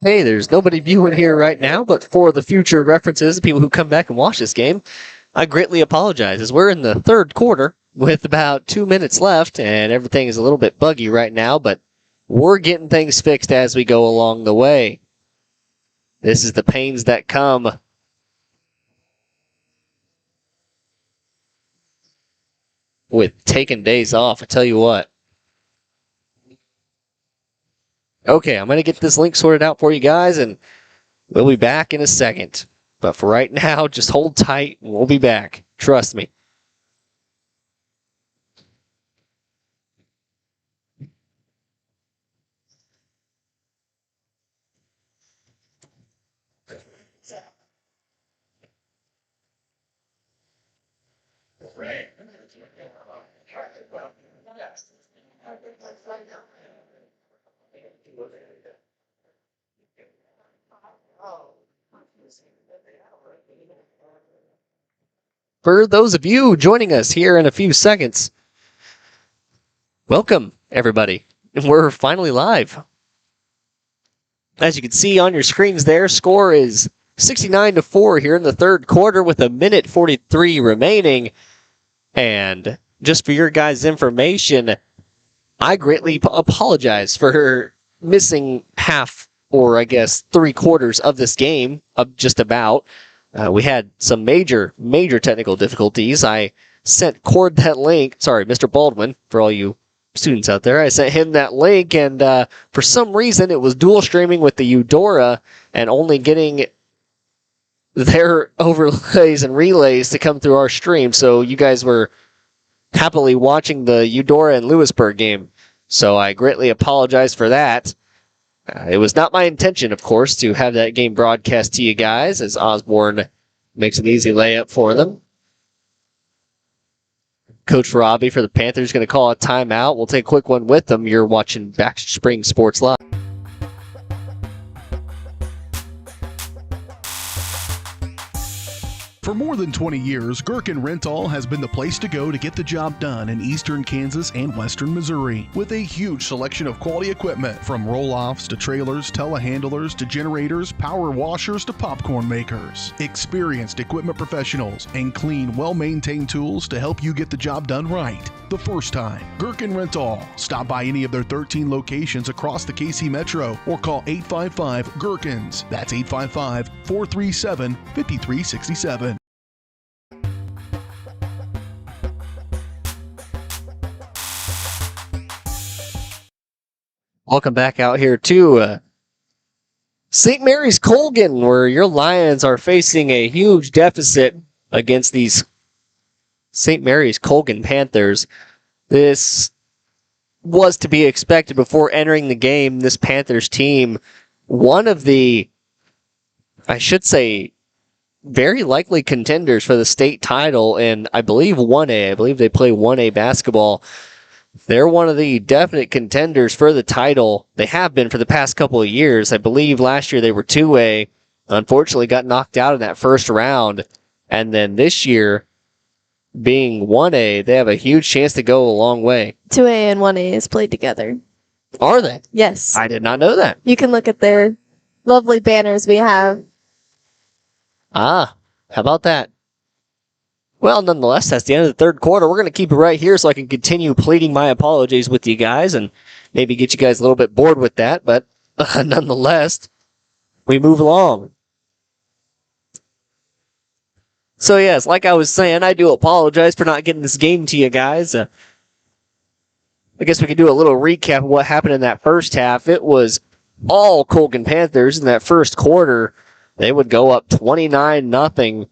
Hey, there's nobody viewing here right now, but for the future references, people who come back and watch this game, I greatly apologize, as we're in the third quarter with about 2 minutes left, and everything is a little bit buggy right now, but we're getting things fixed as we go along the way. This is the pains that come with taking days off, I tell you what. Okay, I'm going to get this link sorted out for you guys, and we'll be back in a second. But for right now, just hold tight, and we'll be back. Trust me. For those of you joining us here in a few seconds, welcome, everybody. We're finally live. As you can see on your screens there, score is 69-4 here in the third quarter with 1:43 remaining. And just for your guys' information, I greatly apologize for missing half, or I guess 3/4 of this game, just about. We had some major technical difficulties. I sent Cord that link. Sorry, Mr. Baldwin, for all you students out there. I sent him that link, and for some reason it was dual streaming with the Eudora and only getting their overlays and relays to come through our stream. So you guys were happily watching the Eudora and Lewisburg game. So I greatly apologize for that. It was not my intention, of course, to have that game broadcast to you guys, as Osborne makes an easy layup for them. Coach Robbie for the Panthers is going to call a timeout. We'll take a quick one with them. You're watching Baxter Spring Sports Live. For more than 20 years, Gherkin Rental has been the place to go to get the job done in eastern Kansas and western Missouri. With a huge selection of quality equipment, from roll-offs to trailers, telehandlers to generators, power washers to popcorn makers. Experienced equipment professionals and clean, well-maintained tools to help you get the job done right the first time. Gherkin Rental. Stop by any of their 13 locations across the KC Metro or call 855-GHERKINS. That's 855-437-5367. Welcome back out here to St. Mary's Colgan, where your Lions are facing a huge deficit against these St. Mary's Colgan Panthers. This was to be expected before entering the game. This Panthers team, one of the, I should say, very likely contenders for the state title in, I believe, 1A. I believe they play 1A basketball. They're one of the definite contenders for the title. They have been for the past couple of years. I believe last year they were 2A. Unfortunately got knocked out in that first round. And then this year, being 1A, they have a huge chance to go a long way. 2A and 1A is played together. Are they? Yes. I did not know that. You can look at their lovely banners we have. Ah, how about that? Well, nonetheless, that's the end of the third quarter. We're going to keep it right here so I can continue pleading my apologies with you guys and maybe get you guys a little bit bored with that. But nonetheless, we move along. So, yes, like I was saying, I do apologize for not getting this game to you guys. I guess we could do a little recap of what happened in that first half. It was all Colgan Panthers in that first quarter. They would go up 29-0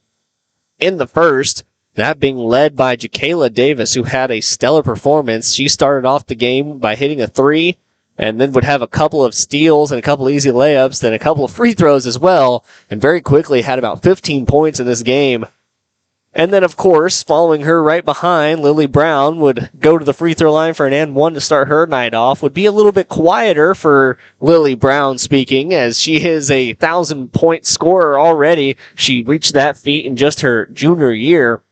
in the first. That being led by Jakayla Davis, who had a stellar performance. She started off the game by hitting a three, and then would have a couple of steals and a couple of easy layups, then a couple of free throws as well, and very quickly had about 15 points in this game. And then, of course, following her right behind, Lily Brown would go to the free throw line for an and one to start her night off. Would be a little bit quieter for Lily Brown speaking, as she is a 1,000-point scorer already. She reached that feat in just her junior year.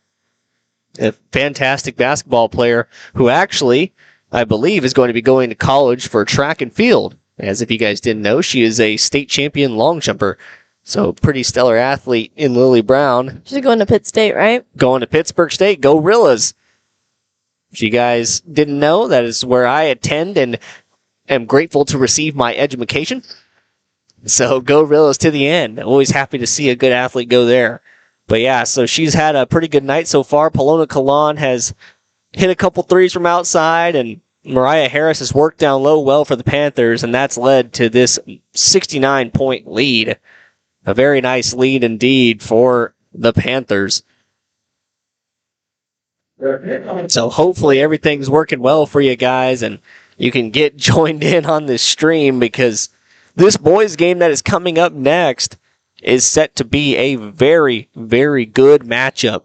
A fantastic basketball player who actually, I believe, is going to be going to college for track and field. As if you guys didn't know, she is a state champion long jumper. So pretty stellar athlete in Lily Brown. She's going to Pitt State, right? Going to Pittsburgh State. Go Rillas. If you guys didn't know, that is where I attend and am grateful to receive my education. So go Rillas to the end. Always happy to see a good athlete go there. But yeah, so she's had a pretty good night so far. Paloma Kalan has hit a couple threes from outside, and Mariah Harris has worked down low well for the Panthers, and that's led to this 69-point lead. A very nice lead indeed for the Panthers. So hopefully everything's working well for you guys, and you can get joined in on this stream, because this boys game that is coming up next is set to be a very, very good matchup.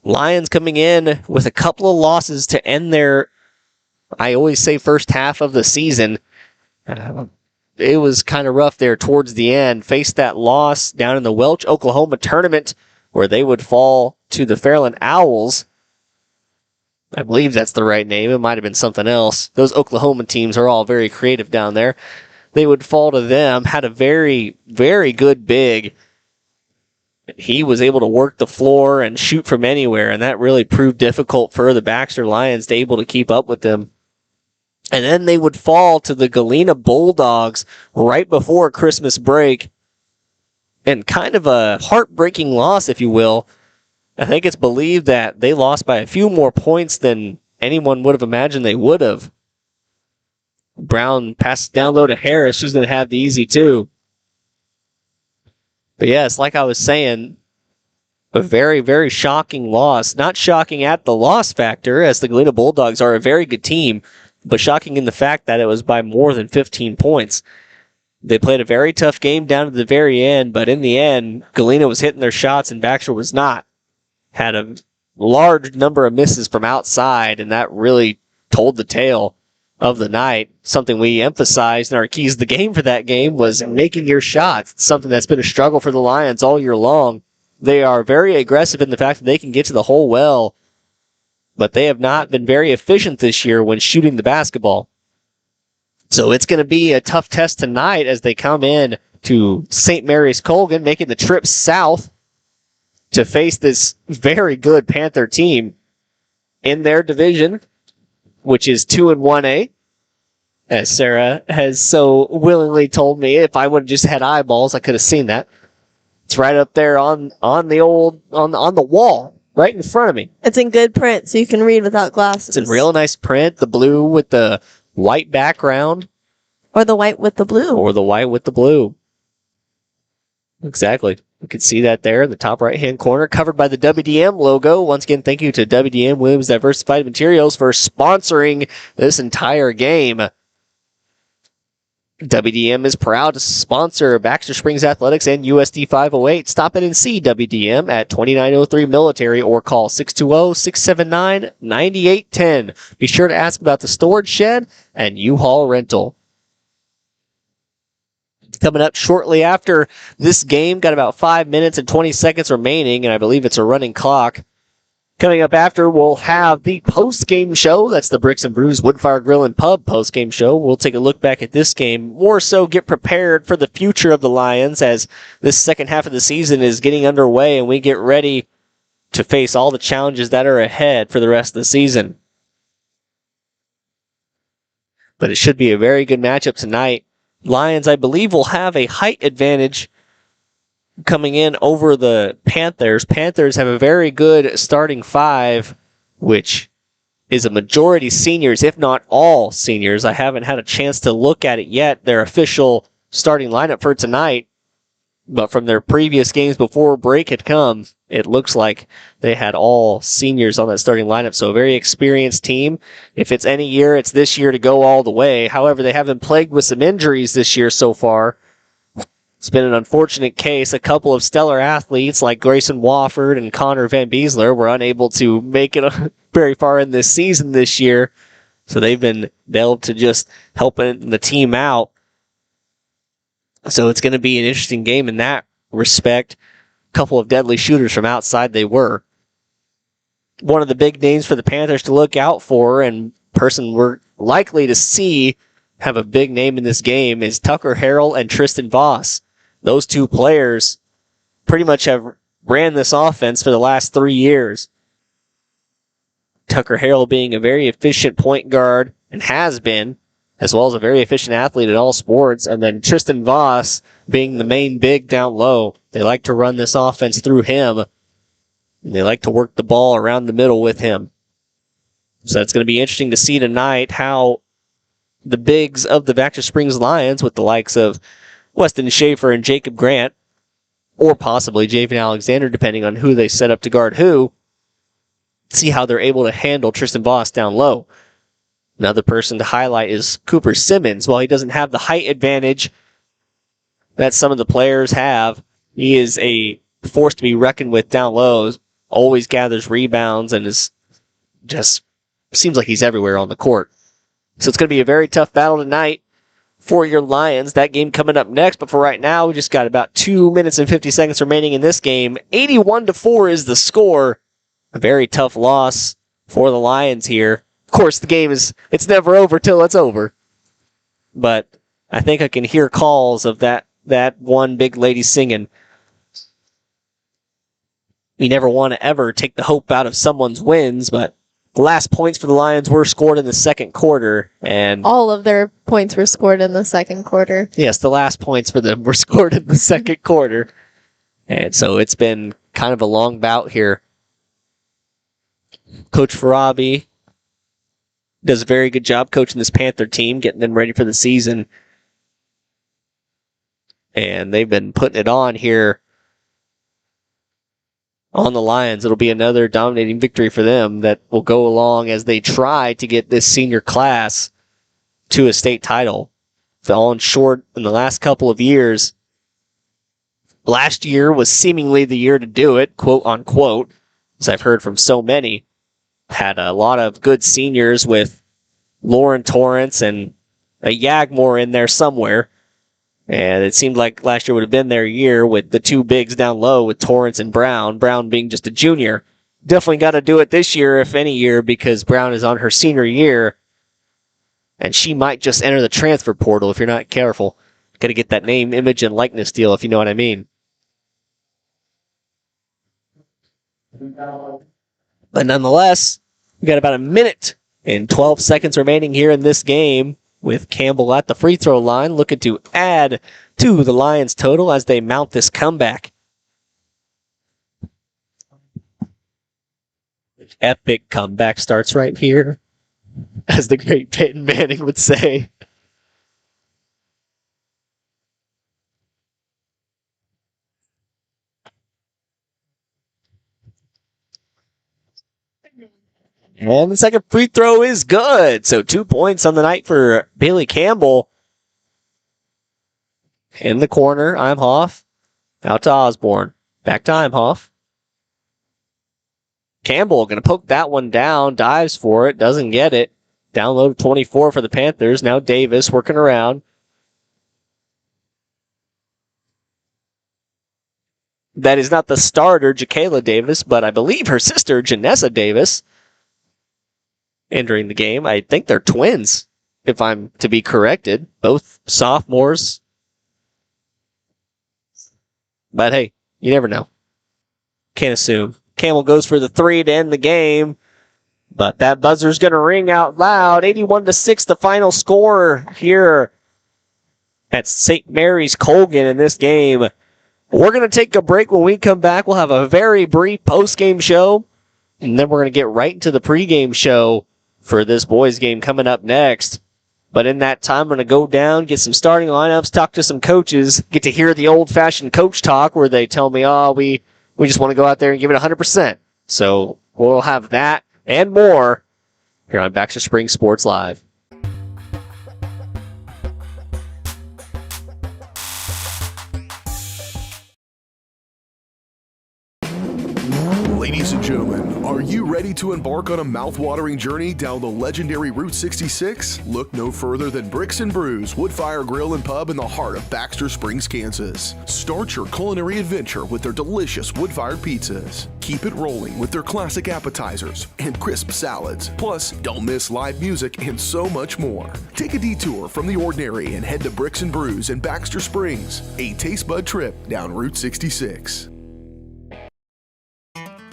Lions coming in with a couple of losses to end their, I always say, first half of the season. It was kind of rough there towards the end. Faced that loss down in the Welch, Oklahoma tournament, where they would fall to the Fairland Owls. I believe that's the right name. It might have been something else. Those Oklahoma teams are all very creative down there. They would fall to them. Had a very, very good big. He was able to work the floor and shoot from anywhere, and that really proved difficult for the Baxter Lions to able to keep up with them. And then they would fall to the Galena Bulldogs right before Christmas break. And kind of a heartbreaking loss, if you will. I think it's believed that they lost by a few more points than anyone would have imagined they would have. Brown passes down low to Harris, who's going to have the easy two. But yes, like I was saying, a very, very shocking loss. Not shocking at the loss factor, as the Galena Bulldogs are a very good team, but shocking in the fact that it was by more than 15 points. They played a very tough game down to the very end, but in the end, Galena was hitting their shots and Baxter was not. Had a large number of misses from outside, and that really told the tale of the night. Something we emphasized in our keys to the game for that game was making your shots. It's something that's been a struggle for the Lions all year long. They are very aggressive in the fact that they can get to the hole well, but they have not been very efficient this year when shooting the basketball. So it's going to be a tough test tonight as they come in to St. Mary's Colgan, making the trip south to face this very good Panther team in their division, which is 2-1A. As Sarah has so willingly told me, if I would have just had eyeballs, I could have seen that. It's right up there on the wall, right in front of me. It's in good print, so you can read without glasses. It's in real nice print, the blue with the white background. Or the white with the blue. Or the white with the blue. Exactly. You can see that there in the top right-hand corner, covered by the WDM logo. Once again, thank you to WDM Williams Diversified Materials for sponsoring this entire game. WDM is proud to sponsor Baxter Springs Athletics and USD 508. Stop in and see WDM at 2903 Military or call 620-679-9810. Be sure to ask about the storage shed and U-Haul rental. Coming up shortly after this game, got about 5 minutes and 20 seconds remaining, and I believe it's a running clock. Coming up after, we'll have the post-game show. That's the Bricks and Brews Woodfire Grill and Pub post-game show. We'll take a look back at this game. More so get prepared for the future of the Lions as this second half of the season is getting underway and we get ready to face all the challenges that are ahead for the rest of the season. But it should be a very good matchup tonight. Lions, I believe, will have a height advantage coming in over the Panthers. Panthers have a very good starting five, which is a majority seniors, if not all seniors. I haven't had a chance to look at it yet, their official starting lineup for tonight. But from their previous games before break had come, it looks like they had all seniors on that starting lineup. So a very experienced team. If it's any year, it's this year to go all the way. However, they have been plagued with some injuries this year so far. It's been an unfortunate case. A couple of stellar athletes like Grayson Wofford and Connor Van Beesler were unable to make it very far in this season this year. So they've been able to just helping the team out. So it's going to be an interesting game in that respect. A couple of deadly shooters from outside they were. One of the big names for the Panthers to look out for, and person we're likely to see have a big name in this game is Tucker Harrell and Tristan Voss. Those two players pretty much have ran this offense for the last 3 years. Tucker Harrell being a very efficient point guard and has been, as well as a very efficient athlete in all sports. And then Tristan Voss being the main big down low. They like to run this offense through him. And they like to work the ball around the middle with him. So it's going to be interesting to see tonight how the bigs of the Baxter Springs Lions, with the likes of Weston Schaefer and Jacob Grant, or possibly Javen Alexander, depending on who they set up to guard who, see how they're able to handle Tristan Voss down low. Another person to highlight is Cooper Simmons. While he doesn't have the height advantage that some of the players have, he is a force to be reckoned with down low, always gathers rebounds, and is just seems like he's everywhere on the court. So it's going to be a very tough battle tonight for your Lions. That game coming up next, but for right now, we just got about 2 minutes and 50 seconds remaining in this game. 81-4 is the score. A very tough loss for the Lions here. Of course, the game it's never over till it's over. But I think I can hear calls of that one big lady singing. We never want to ever take the hope out of someone's wins, but the last points for the Lions were scored in the second quarter, and All of their points were scored in the second quarter. yes, the last points for them were scored in the second quarter. And so it's been kind of a long bout here. Coach Farabi does a very good job coaching this Panther team, getting them ready for the season. And they've been putting it on here on the Lions. It'll be another dominating victory for them that will go along as they try to get this senior class to a state title. Fallen short in the last couple of years. Last year was seemingly the year to do it, quote unquote, as I've heard from so many. Had a lot of good seniors with Lauren Torrance and a Yagmore in there somewhere. And it seemed like last year would have been their year with the two bigs down low with Torrance and Brown. Brown being just a junior. Definitely got to do it this year, if any year, because Brown is on her senior year. And she might just enter the transfer portal if you're not careful. Got to get that name, image, and likeness deal, if you know what I mean. But nonetheless, we got about a minute and 12 seconds remaining here in this game, with Campbell at the free throw line, looking to add to the Lions total as they mount this comeback. Epic comeback starts right here, as the great Peyton Manning would say. And the second free throw is good. So 2 points on the night for Bailey Campbell. In the corner, Imhoff. Out to Osborne. Back to Imhoff. Campbell going to poke that one down. Dives for it. Doesn't get it. Down low to 24 for the Panthers. Now Davis working around. That is not the starter, Jakayla Davis, but I believe her sister, Janessa Davis, entering the game. I think they're twins, if I'm to be corrected. Both sophomores. But hey, you never know. Can't assume. Campbell goes for the three to end the game. But that buzzer's going to ring out loud. 81-6, the final score here at St. Mary's Colgan in this game. We're going to take a break. When we come back, we'll have a very brief post-game show. And then we're going to get right into the pregame show for this boys game coming up next. But in that time, I'm going to go down, get some starting lineups, talk to some coaches, get to hear the old-fashioned coach talk where they tell me, we just want to go out there and give it 100%. So we'll have that and more here on Baxter Springs Sports Live. Ladies and gentlemen, are you ready Ready to embark on a mouth-watering journey down the legendary Route 66? Look no further than Bricks and Brews Woodfire Grill and Pub in the heart of Baxter Springs, Kansas. Start your culinary adventure with their delicious wood-fired pizzas. Keep it rolling with their classic appetizers and crisp salads. Plus, don't miss live music and so much more. Take a detour from the ordinary and head to Bricks and Brews in Baxter Springs, a taste bud trip down Route 66.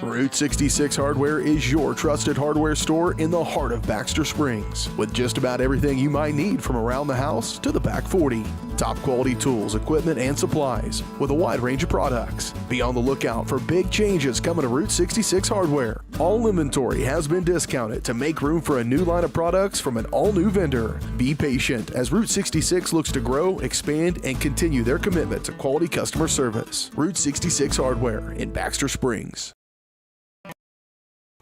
Route 66 Hardware is your trusted hardware store in the heart of Baxter Springs, with just about everything you might need from around the house to the back 40. Top quality tools, equipment, and supplies with a wide range of products. Be on the lookout for big changes coming to Route 66 Hardware. All inventory has been discounted to make room for a new line of products from an all-new vendor. Be patient as Route 66 looks to grow, expand, and continue their commitment to quality customer service. Route 66 Hardware in Baxter Springs.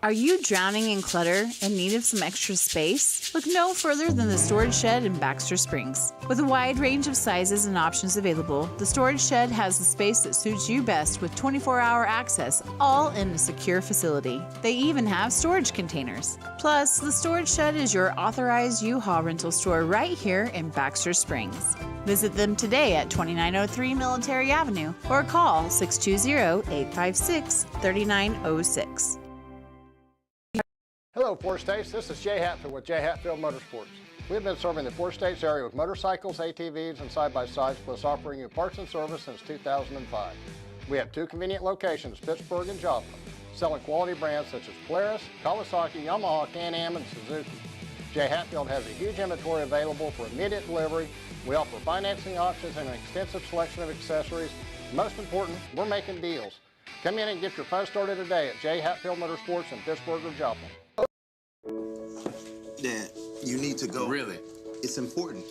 Are you drowning in clutter and need of some extra space? Look no further than the Storage Shed in Baxter Springs. With a wide range of sizes and options available, the Storage Shed has the space that suits you best with 24-hour access, all in a secure facility. They even have storage containers. Plus, the Storage Shed is your authorized U-Haul rental store right here in Baxter Springs. Visit them today at 2903 Military Avenue or call 620-856-3906. Hello, Four States. This is Jay Hatfield with Jay Hatfield Motorsports. We've been serving the Four States area with motorcycles, ATVs, and side-by-sides, plus offering you parts and service since 2005. We have two convenient locations, Pittsburgh and Joplin, selling quality brands such as Polaris, Kawasaki, Yamaha, Can-Am, and Suzuki. Jay Hatfield has a huge inventory available for immediate delivery. We offer financing options and an extensive selection of accessories. Most important, we're making deals. Come in and get your fun started today at Jay Hatfield Motorsports in Pittsburgh or Joplin. Dad, you need to go. Really? It's important.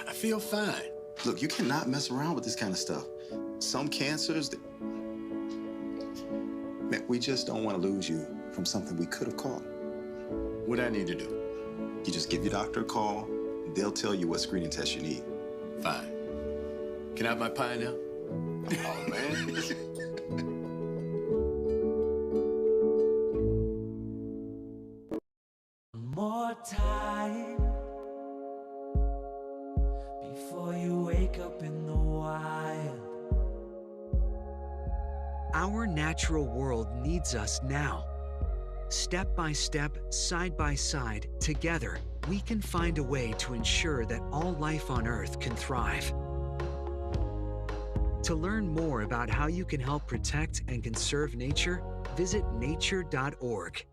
I feel fine. Look, you cannot mess around with this kind of stuff. Some cancers, man, we just don't want to lose you from something we could have caught. What I need to do? You just give your doctor a call. They'll tell you what screening test you need. Fine. Can I have my pie now? Oh, man. More time before you wake up in the wild. Our natural world needs us now. Step by step, side by side, together, we can find a way to ensure that all life on Earth can thrive. To learn more about how you can help protect and conserve nature, visit nature.org.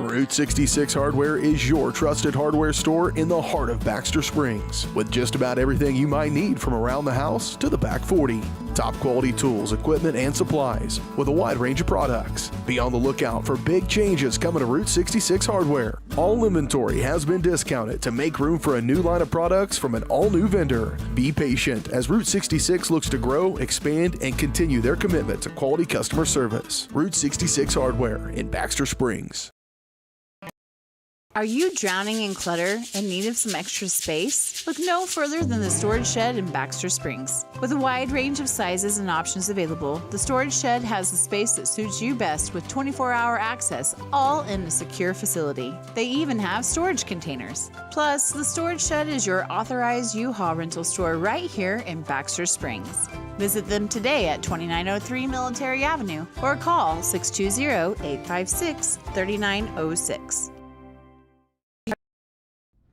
Route 66 Hardware is your trusted hardware store in the heart of Baxter Springs, with just about everything you might need from around the house to the back 40. Top quality tools, equipment, and supplies with a wide range of products. Be on the lookout for big changes coming to Route 66 Hardware. All inventory has been discounted to make room for a new line of products from an all-new vendor. Be patient as Route 66 looks to grow, expand, and continue their commitment to quality customer service. Route 66 Hardware in Baxter Springs. Are you drowning in clutter in need of some extra space? Look no further than the storage shed in Baxter Springs. With a wide range of sizes and options available, the storage shed has the space that suits you best with 24-hour access, all in a secure facility. They even have storage containers. Plus, the storage shed is your authorized U-Haul rental store right here in Baxter Springs. Visit them today at 2903 Military Avenue or call 620-856-3906.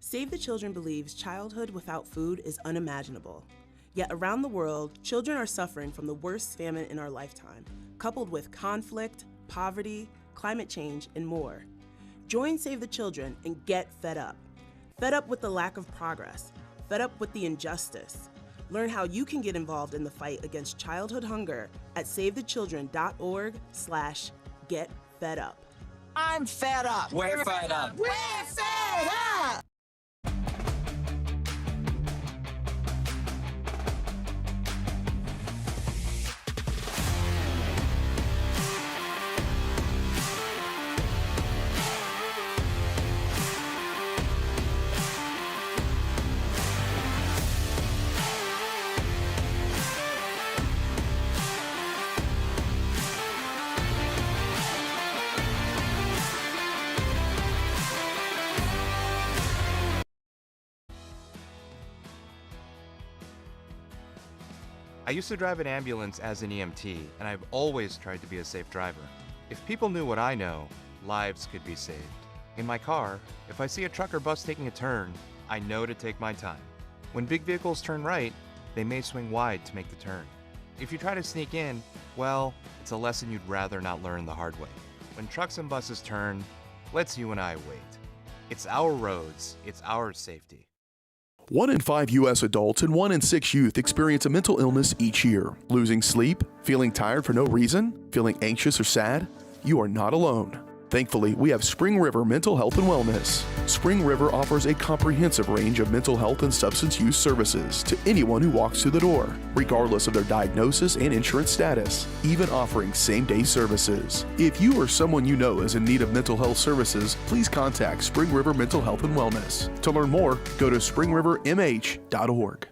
Save the Children believes childhood without food is unimaginable. Yet around the world, children are suffering from the worst famine in our lifetime, coupled with conflict, poverty, climate change, and more. Join Save the Children and get fed up. Fed up with the lack of progress. Fed up with the injustice. Learn how you can get involved in the fight against childhood hunger at savethechildren.org/getfedup. I'm fed up. We're fed up. We're fed up. I used to drive an ambulance as an EMT, and I've always tried to be a safe driver. If people knew what I know, lives could be saved. In my car, if I see a truck or bus taking a turn, I know to take my time. When big vehicles turn right, they may swing wide to make the turn. If you try to sneak in, well, it's a lesson you'd rather not learn the hard way. When trucks and buses turn, let's you and I wait. It's our roads, it's our safety. 1 in 5 U.S. adults and 1 in 6 youth experience a mental illness each year. Losing sleep? Feeling tired for no reason? Feeling anxious or sad? You are not alone. Thankfully, we have Spring River Mental Health and Wellness. Spring River offers a comprehensive range of mental health and substance use services to anyone who walks through the door, regardless of their diagnosis and insurance status, even offering same-day services. If you or someone you know is in need of mental health services, please contact Spring River Mental Health and Wellness. To learn more, go to springrivermh.org.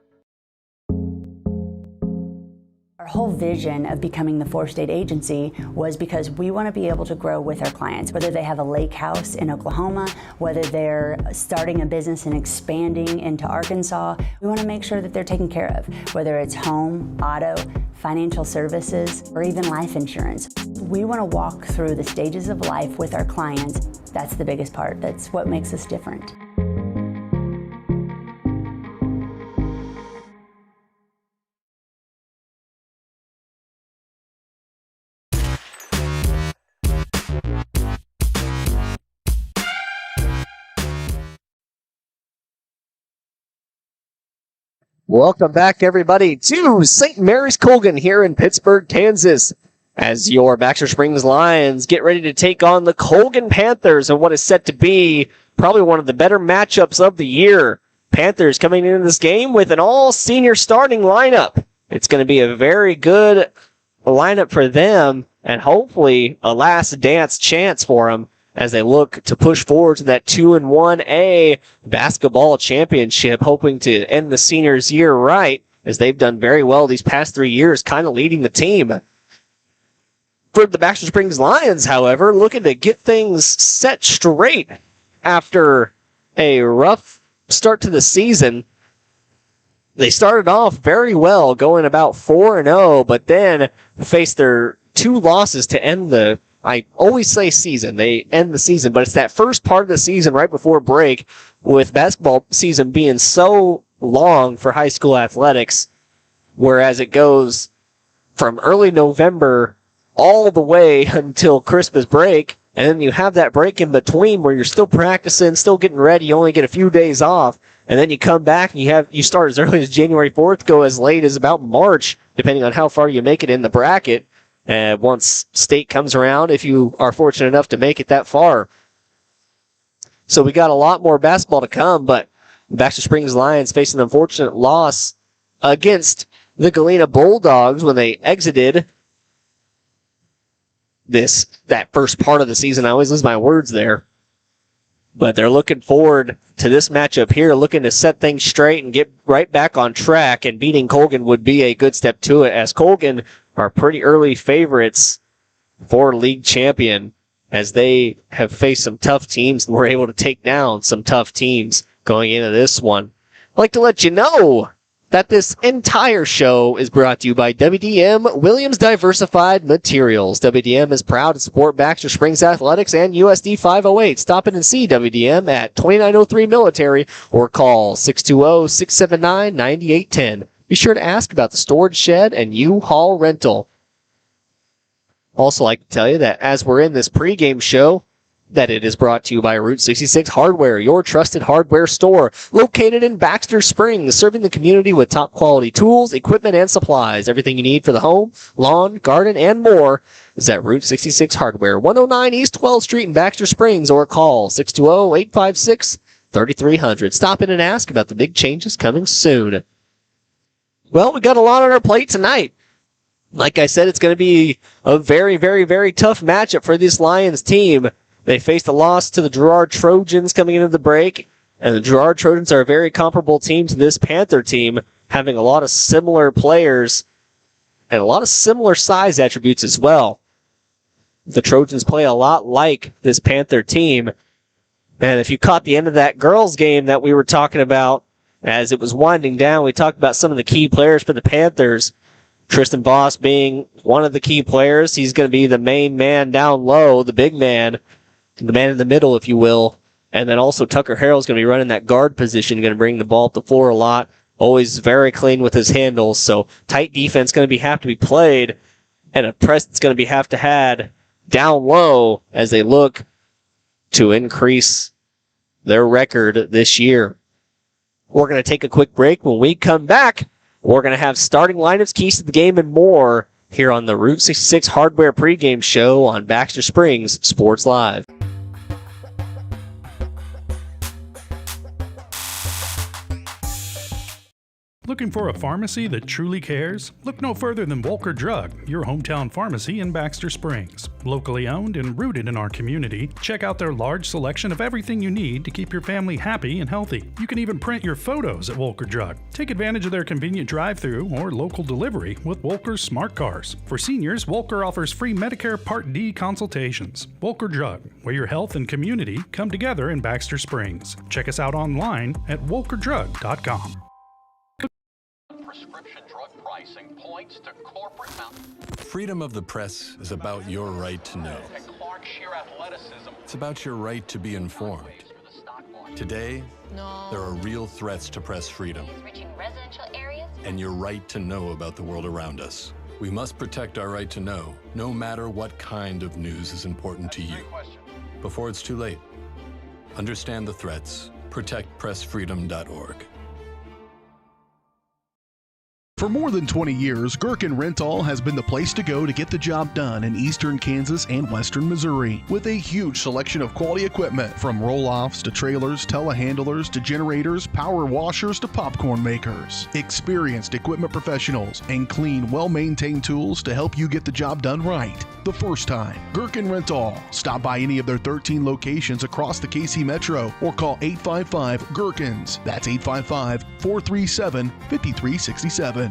Our whole vision of becoming the 4-state agency was because we want to be able to grow with our clients, whether they have a lake house in Oklahoma, whether they're starting a business and expanding into Arkansas. We want to make sure that they're taken care of, whether it's home, auto, financial services, or even life insurance. We want to walk through the stages of life with our clients. That's the biggest part. That's what makes us different. Welcome back, everybody, to St. Mary's Colgan here in Pittsburgh, Kansas, as your Baxter Springs Lions get ready to take on the Colgan Panthers in what is set to be probably one of the better matchups of the year. Panthers coming into this game with an all-senior starting lineup. It's going to be a very good lineup for them, and hopefully a last dance chance for them as they look to push forward to that 2-1A basketball championship, hoping to end the seniors' year right, as they've done very well these past 3 years, kind of leading the team. For the Baxter Springs Lions, however, looking to get things set straight after a rough start to the season. They started off very well, going about 4-0, but then faced their 2 losses to end the, I always say season. They end the season, but it's that first part of the season right before break, with basketball season being so long for high school athletics, whereas it goes from early November all the way until Christmas break, and then you have that break in between where you're still practicing, still getting ready. You only get a few days off, and then you come back and you start as early as January 4th, go as late as about March, depending on how far you make it in the bracket. Once state comes around, if you are fortunate enough to make it that far. So we got a lot more basketball to come, but Baxter Springs Lions facing an unfortunate loss against the Galena Bulldogs when they exited that first part of the season. I always lose my words there. But they're looking forward to this matchup here, looking to set things straight and get right back on track, and beating Colgan would be a good step to it, as Colgan are pretty early favorites for league champion, as they have faced some tough teams and were able to take down some tough teams going into this one. I'd like to let you know that this entire show is brought to you by WDM Williams Diversified Materials. WDM is proud to support Baxter Springs Athletics and USD 508. Stop in and see WDM at 2903 Military or call 620-679-9810. Be sure to ask about the storage shed and U-Haul rental. Also like to tell you that as we're in this pregame show, that it is brought to you by Route 66 Hardware, your trusted hardware store, located in Baxter Springs, serving the community with top quality tools, equipment, and supplies. Everything you need for the home, lawn, garden, and more is at Route 66 Hardware, 109 East 12th Street in Baxter Springs, or call 620-856-3300. Stop in and ask about the big changes coming soon. Well, we got a lot on our plate tonight. Like I said, it's going to be a very, very, very tough matchup for this Lions team. They faced a loss to the Girard Trojans coming into the break, and the Girard Trojans are a very comparable team to this Panther team, having a lot of similar players and a lot of similar size attributes as well. The Trojans play a lot like this Panther team, and if you caught the end of that girls game that we were talking about as it was winding down, we talked about some of the key players for the Panthers. Tristan Voss being one of the key players. He's going to be the main man down low, the big man, the man in the middle, if you will. And then also Tucker Harrell's going to be running that guard position, going to bring the ball up the floor a lot. Always very clean with his handles. So tight defense going to have to be played, and a press that's going to have to had down low as they look to increase their record this year. We're going to take a quick break. When we come back, we're going to have starting lineups, keys to the game, and more here on the Route 66 Hardware pregame show on Baxter Springs Sports Live. Looking for a pharmacy that truly cares? Look no further than Wolker Drug, your hometown pharmacy in Baxter Springs. Locally owned and rooted in our community, check out their large selection of everything you need to keep your family happy and healthy. You can even print your photos at Wolker Drug. Take advantage of their convenient drive-thru or local delivery with Wolker's Smart Cars. For seniors, Wolker offers free Medicare Part D consultations. Wolker Drug, where your health and community come together in Baxter Springs. Check us out online at wolkerdrug.com. Prescription drug pricing points to corporate Freedom of the press is about your right to know. It's about your right to be informed. Today, there are real threats to press freedom and your right to know about the world around us. We must protect our right to know, no matter what kind of news is important to you. Before it's too late, understand the threats. ProtectPressFreedom.org. For more than 20 years, Gherkin Rental has been the place to go to get the job done in eastern Kansas and western Missouri. With a huge selection of quality equipment, from roll-offs to trailers, telehandlers to generators, power washers to popcorn makers. Experienced equipment professionals and clean, well-maintained tools to help you get the job done right the first time. Gherkin Rental. Stop by any of their 13 locations across the KC Metro or call 855-GHERKINS. That's 855-437-5367.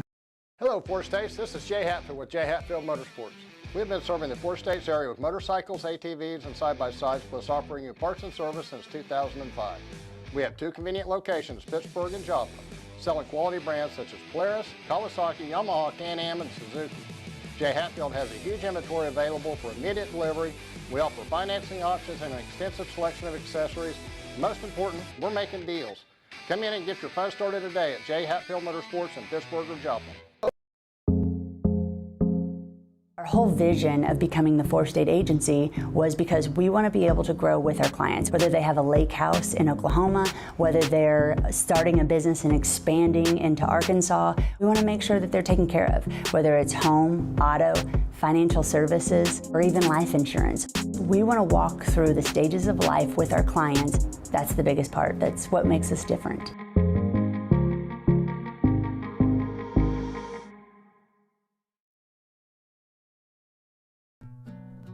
Hello, Four States. This is Jay Hatfield with Jay Hatfield Motorsports. We've been serving the Four States area with motorcycles, ATVs, and side-by-sides, plus offering you parts and service since 2005. We have two convenient locations, Pittsburgh and Joplin, selling quality brands such as Polaris, Kawasaki, Yamaha, Can-Am, and Suzuki. Jay Hatfield has a huge inventory available for immediate delivery. We offer financing options and an extensive selection of accessories. Most important, we're making deals. Come in and get your fun started today at Jay Hatfield Motorsports in Pittsburgh or Joplin. Our whole vision of becoming the four-state agency was because we want to be able to grow with our clients, whether they have a lake house in Oklahoma, whether they're starting a business and expanding into Arkansas. We want to make sure that they're taken care of, whether it's home, auto, financial services, or even life insurance. We want to walk through the stages of life with our clients. That's the biggest part. That's what makes us different.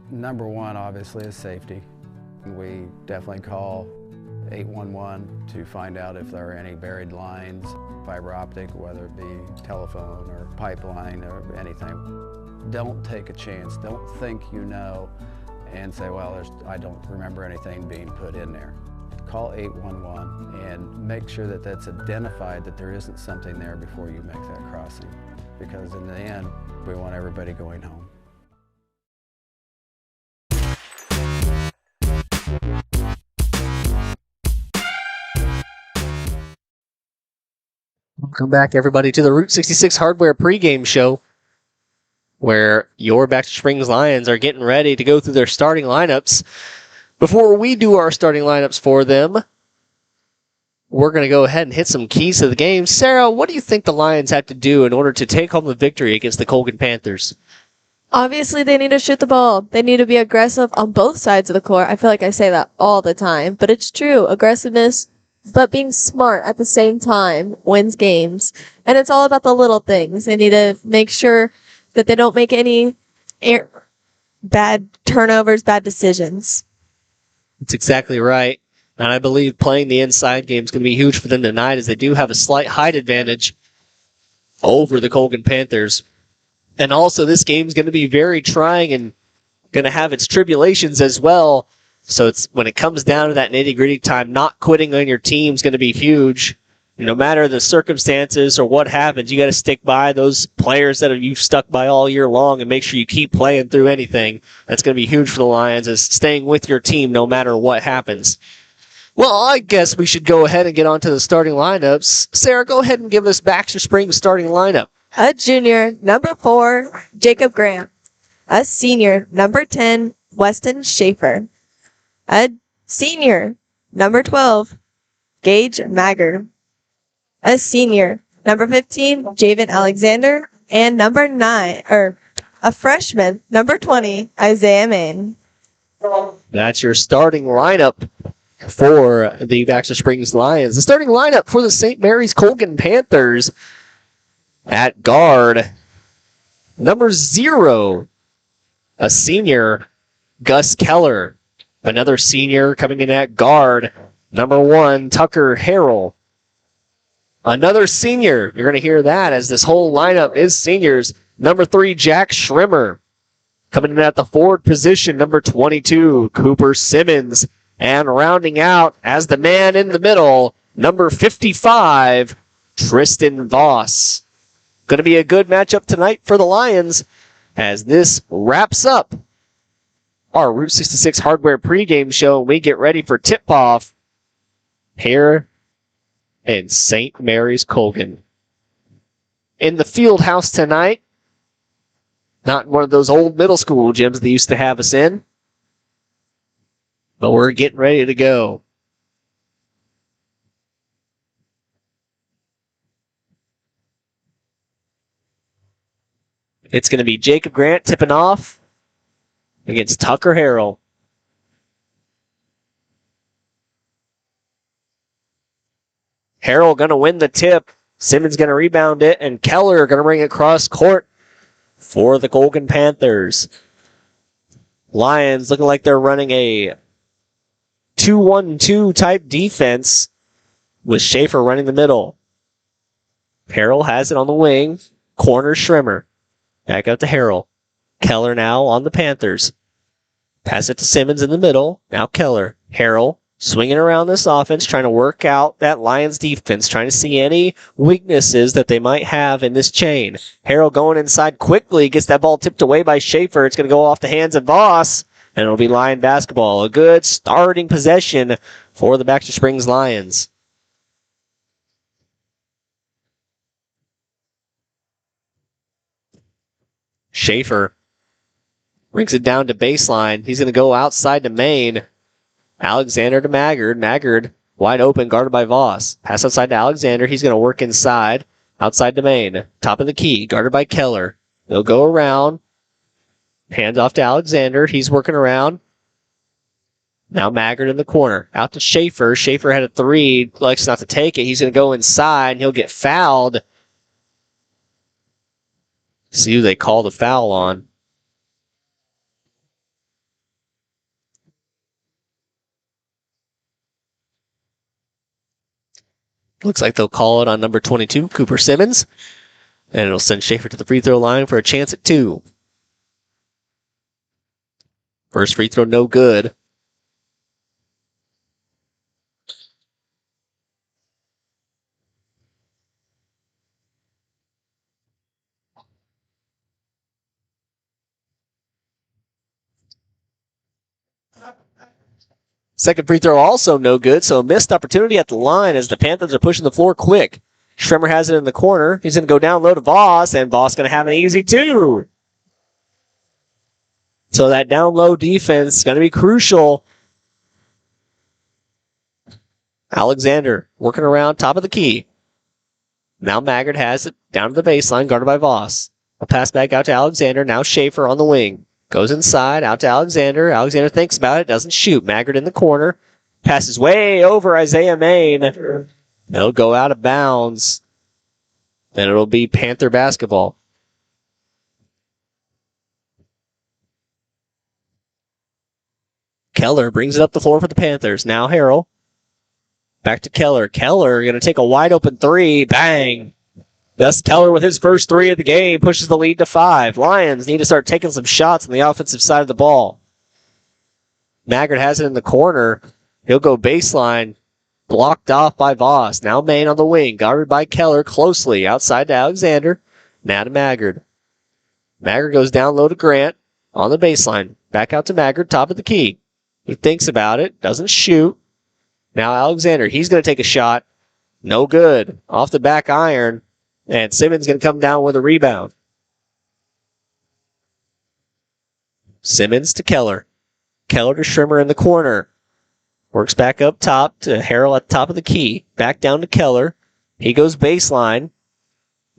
Number one, obviously, is safety. We definitely call 811 to find out if there are any buried lines, fiber optic, whether it be telephone or pipeline or anything. Don't take a chance. Don't think you know and say, well, I don't remember anything being put in there. Call 811 and make sure that that's identified, that there isn't something there before you make that crossing. Because in the end, we want everybody going home. Welcome back, everybody, to the Route 66 Hardware pregame show, where your Baxter Springs Lions are getting ready to go through their starting lineups. Before we do our starting lineups for them, we're going to go ahead and hit some keys to the game. Sarah, what do you think the Lions have to do in order to take home the victory against the Colgan Panthers? Obviously, they need to shoot the ball. They need to be aggressive on both sides of the court. I feel like I say that all the time, but it's true. Aggressiveness, but being smart at the same time wins games. And it's all about the little things. They need to make sure that they don't make any bad turnovers, bad decisions. That's exactly right. And I believe playing the inside game is going to be huge for them tonight, as they do have a slight height advantage over the Colgan Panthers. And also, this game is going to be very trying and going to have its tribulations as well. So it's when it comes down to that nitty-gritty time, not quitting on your team is going to be huge. No matter the circumstances or what happens, you got to stick by those players that you've stuck by all year long and make sure you keep playing through anything. That's going to be huge for the Lions, is staying with your team no matter what happens. Well, I guess we should go ahead and get on to the starting lineups. Sarah, go ahead and give us Baxter Springs' starting lineup. A junior, number 4, Jacob Grant. A senior, number 10, Weston Schaefer. A senior, number 12, Gage Maggard. A senior, number 15, Javen Alexander. And number 9, a freshman, number 20, Isaiah Main. That's your starting lineup for the Baxter Springs Lions. The starting lineup for the St. Mary's Colgan Panthers: at guard, number 0, a senior, Gus Keller. Another senior coming in at guard, number 1, Tucker Harrell. Another senior, you're going to hear that as this whole lineup is seniors, number 3, Jack Schrimmer. Coming in at the forward position, number 22, Cooper Simmons. And rounding out as the man in the middle, number 55, Tristan Voss. Going to be a good matchup tonight for the Lions as this wraps up our Route 66 Hardware pregame show. We get ready for tip-off here in St. Mary's Colgan. In the field house tonight, not one of those old middle school gyms they used to have us in, but we're getting ready to go. It's going to be Jacob Grant tipping off against Tucker Harrell. Harrell going to win the tip. Simmons going to rebound it, and Keller going to bring it across court for the Colgan Panthers. Lions looking like they're running a 2-1-2 type defense with Schaefer running the middle. Harrell has it on the wing. Corner Schrimmer. Back out to Harrell. Keller now on the Panthers. Pass it to Simmons in the middle. Now Keller. Harrell swinging around this offense, trying to work out that Lions defense, trying to see any weaknesses that they might have in this chain. Harrell going inside quickly, gets that ball tipped away by Schaefer. It's going to go off the hands of Voss, and it'll be Lion basketball. A good starting possession for the Baxter Springs Lions. Schaefer brings it down to baseline. He's going to go outside to Main. Alexander to Maggard. Maggard wide open, guarded by Voss. Pass outside to Alexander. He's going to work inside. Outside to Main. Top of the key, guarded by Keller. They'll go around. Hands off to Alexander. He's working around. Now Maggard in the corner. Out to Schaefer. Schaefer had a 3. Likes not to take it. He's going to go inside, and he'll get fouled. See who they call the foul on. Looks like they'll call it on number 22, Cooper Simmons. And it'll send Schaefer to the free throw line for a chance at 2. First free throw, no good. Second free throw also no good, so a missed opportunity at the line as the Panthers are pushing the floor quick. Schremer has it in the corner. He's going to go down low to Voss, and Voss going to have an easy 2. So that down low defense is going to be crucial. Alexander working around top of the key. Now Maggard has it down to the baseline, guarded by Voss. A pass back out to Alexander. Now Schaefer on the wing. Goes inside, out to Alexander. Alexander thinks about it, doesn't shoot. Maggard in the corner. Passes way over Isaiah Main. It'll go out of bounds. And it'll be Panther basketball. Keller brings it up the floor for the Panthers. Now Harrell. Back to Keller. Keller going to take a wide open 3. Bang! Thus Keller with his first 3 of the game pushes the lead to 5. Lions need to start taking some shots on the offensive side of the ball. Maggard has it in the corner. He'll go baseline. Blocked off by Voss. Now Main on the wing. Guarded by Keller closely. Outside to Alexander. Now to Maggard. Maggard goes down low to Grant. On the baseline. Back out to Maggard. Top of the key. He thinks about it. Doesn't shoot. Now Alexander. He's going to take a shot. No good. Off the back iron. And Simmons going to come down with a rebound. Simmons to Keller. Keller to Schremer in the corner. Works back up top to Harrell at the top of the key. Back down to Keller. He goes baseline.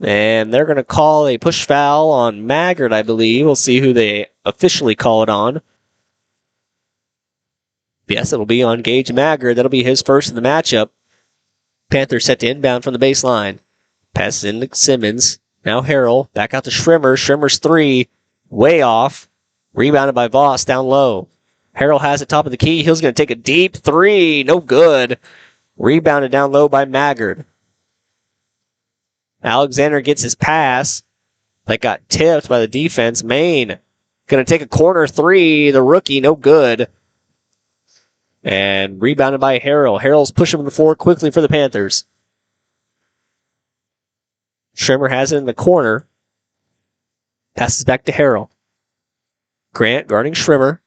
And they're going to call a push foul on Maggard, I believe. We'll see who they officially call it on. Yes, it'll be on Gage Maggard. That'll be his first in the matchup. Panthers set to inbound from the baseline. Passes into Simmons. Now Harrell. Back out to Schremer. Schremer's 3. Way off. Rebounded by Voss down low. Harrell has it top of the key. He's going to take a deep 3. No good. Rebounded down low by Maggard. Alexander gets his pass. That got tipped by the defense. Main going to take a corner 3. The rookie, no good. And rebounded by Harrell. Harrell's pushing the floor quickly for the Panthers. Schremer has it in the corner. Passes back to Harrell. Grant guarding Schremer.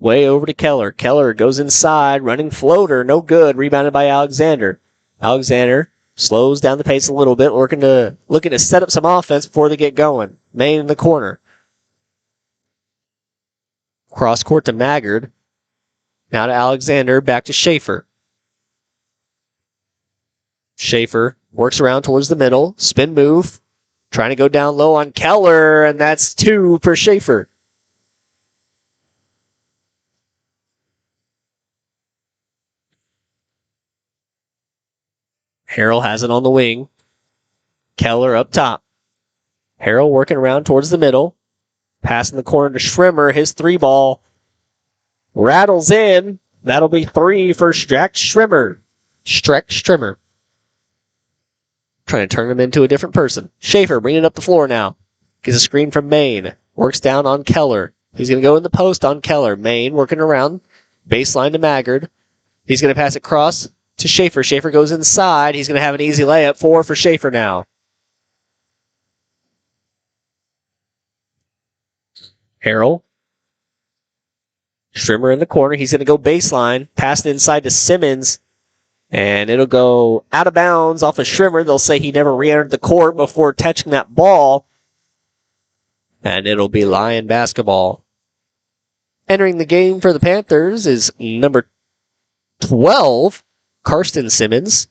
Way over to Keller. Keller goes inside. Running floater. No good. Rebounded by Alexander. Alexander slows down the pace a little bit. Looking to set up some offense before they get going. Main in the corner. Cross court to Maggard. Now to Alexander. Back to Schaefer. Schaefer works around towards the middle. Spin move. Trying to go down low on Keller, and that's 2 for Schaefer. Harrell has it on the wing. Keller up top. Harrell working around towards the middle. Passing the corner to Schremer. His 3 ball rattles in. That'll be 3 for Streck Schremer. Trying to turn him into a different person. Schaefer bringing it up the floor now. Gets a screen from Main. Works down on Keller. He's going to go in the post on Keller. Main working around. Baseline to Maggard. He's going to pass it across to Schaefer. Schaefer goes inside. He's going to have an easy layup. 4 for Schaefer now. Harrell. Schremer in the corner. He's going to go baseline. Pass it inside to Simmons. And it'll go out of bounds off of Schremer. They'll say he never re-entered the court before touching that ball. And it'll be Lion basketball. Entering the game for the Panthers is number 12, Karsten Simmons,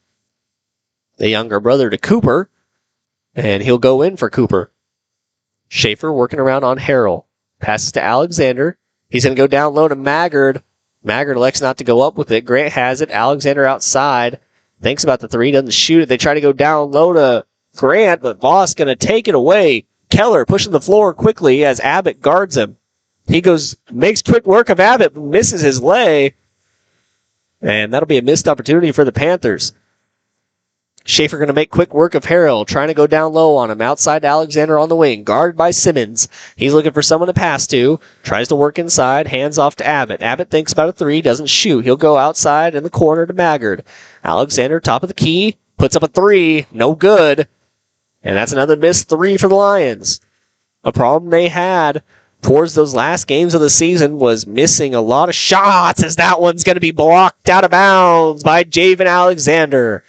the younger brother to Cooper. And he'll go in for Cooper. Schaefer working around on Harrell. Passes to Alexander. He's going to go down low to Maggard. Maggard elects not to go up with it. Grant has it. Alexander outside. Thinks about the 3. Doesn't shoot it. They try to go down low to Grant, but Voss going to take it away. Keller pushing the floor quickly as Abbott guards him. He makes quick work of Abbott, misses his lay. And that'll be a missed opportunity for the Panthers. Schaefer going to make quick work of Harrell, trying to go down low on him. Outside Alexander on the wing, guarded by Simmons. He's looking for someone to pass to. Tries to work inside, hands off to Abbott. Abbott thinks about a three, doesn't shoot. He'll go outside in the corner to Maggard. Alexander, top of the key, puts up a three, no good. And that's another missed three for the Lions. A problem they had towards those last games of the season was missing a lot of shots, as that one's going to be blocked out of bounds by Javen Alexander.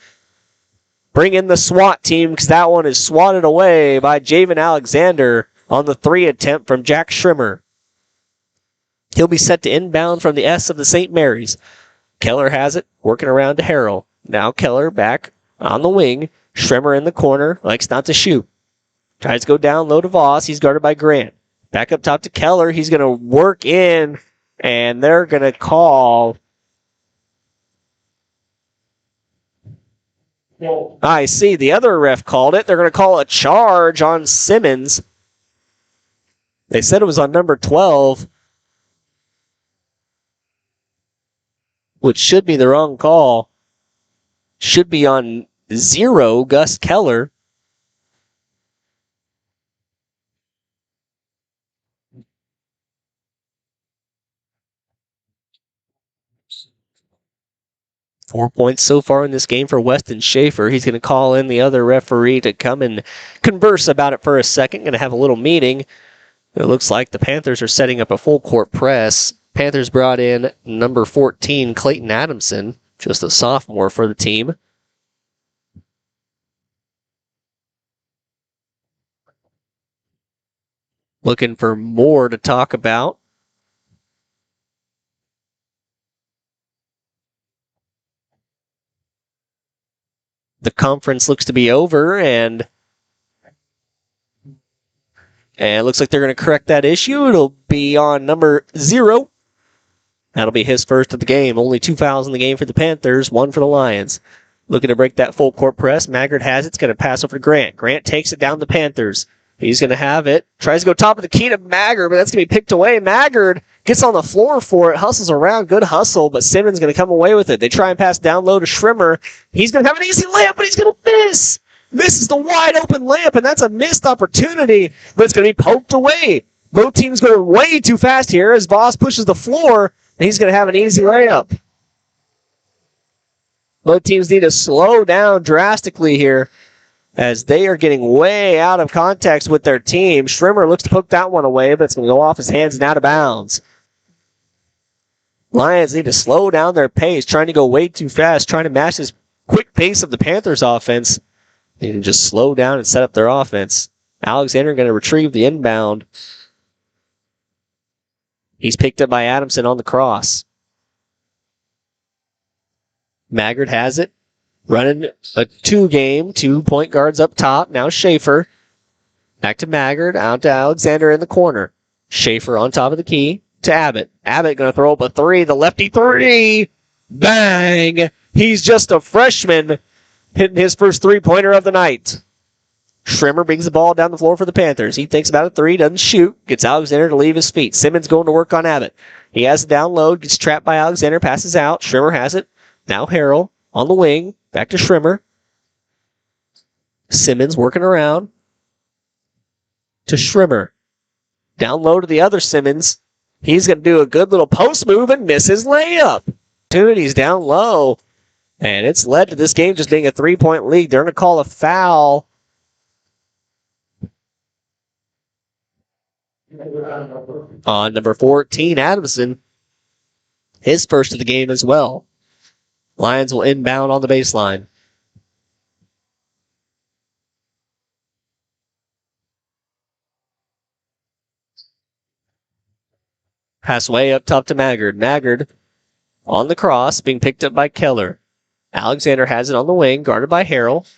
Bring in the SWAT team, because that one is swatted away by Javen Alexander on the three attempt from Jack Schrimmer. He'll be set to inbound from the S of the St. Mary's. Keller has it, working around to Harrell. Now Keller back on the wing. Schrimmer in the corner, likes not to shoot. Tries to go down low to Voss. He's guarded by Grant. Back up top to Keller. He's going to work in, and they're going to call... I see. The other ref called it. They're going to call a charge on Simmons. They said it was on number 12, which should be the wrong call. Should be on 0, Gus Keller. Four points so far in this game for Weston Schaefer. He's going to call in the other referee to come and converse about it for a second. Going to have a little meeting. It looks like the Panthers are setting up a full court press. Panthers brought in number 14, Clayton Adamson, just a sophomore for the team. Looking for more to talk about. The conference looks to be over, and it looks like they're going to correct that issue. It'll be on number 0. That'll be his first of the game. Only 2 fouls in the game for the Panthers, 1 for the Lions. Looking to break that full court press. Maggard has it. It's going to pass over to Grant. Grant takes it down the Panthers. He's going to have it. Tries to go top of the key to Maggard, but that's going to be picked away. Maggard gets on the floor for it, hustles around. Good hustle, but Simmons going to come away with it. They try and pass down low to Schrimmer. He's going to have an easy layup, but he's going to miss. Misses the wide open layup, and that's a missed opportunity, but it's going to be poked away. Both teams going way too fast here as Voss pushes the floor, and he's going to have an easy layup. Both teams need to slow down drastically here as they are getting way out of context with their team. Schrimmer looks to poke that one away, but it's going to go off his hands and out of bounds. Lions need to slow down their pace, trying to go way too fast, trying to match this quick pace of the Panthers offense. They need to just slow down and set up their offense. Alexander going to retrieve the inbound. He's picked up by Adamson on the cross. Maggard has it. Running a 2-game, 2 point guards up top. Now Schaefer. Back to Maggard. Out to Alexander in the corner. Schaefer on top of the key to Abbott. Abbott going to throw up a 3. The lefty 3. Bang! He's just a freshman hitting his first 3-pointer of the night. Schrimmer brings the ball down the floor for the Panthers. He thinks about a 3, doesn't shoot. Gets Alexander to leave his feet. Simmons going to work on Abbott. He has it down low. Gets trapped by Alexander. Passes out. Schrimmer has it. Now Harrell on the wing. Back to Schrimmer. Simmons working around to Schrimmer. Down low to the other Simmons. He's going to do a good little post move and miss his layup. Opportunities down low. And it's led to this game just being a 3-point lead. They're going to call a foul on number 14, Adamson. His first of the game as well. Lions will inbound on the baseline. Pass way up top to Maggard. Maggard on the cross, being picked up by Keller. Alexander has it on the wing, guarded by Harrell.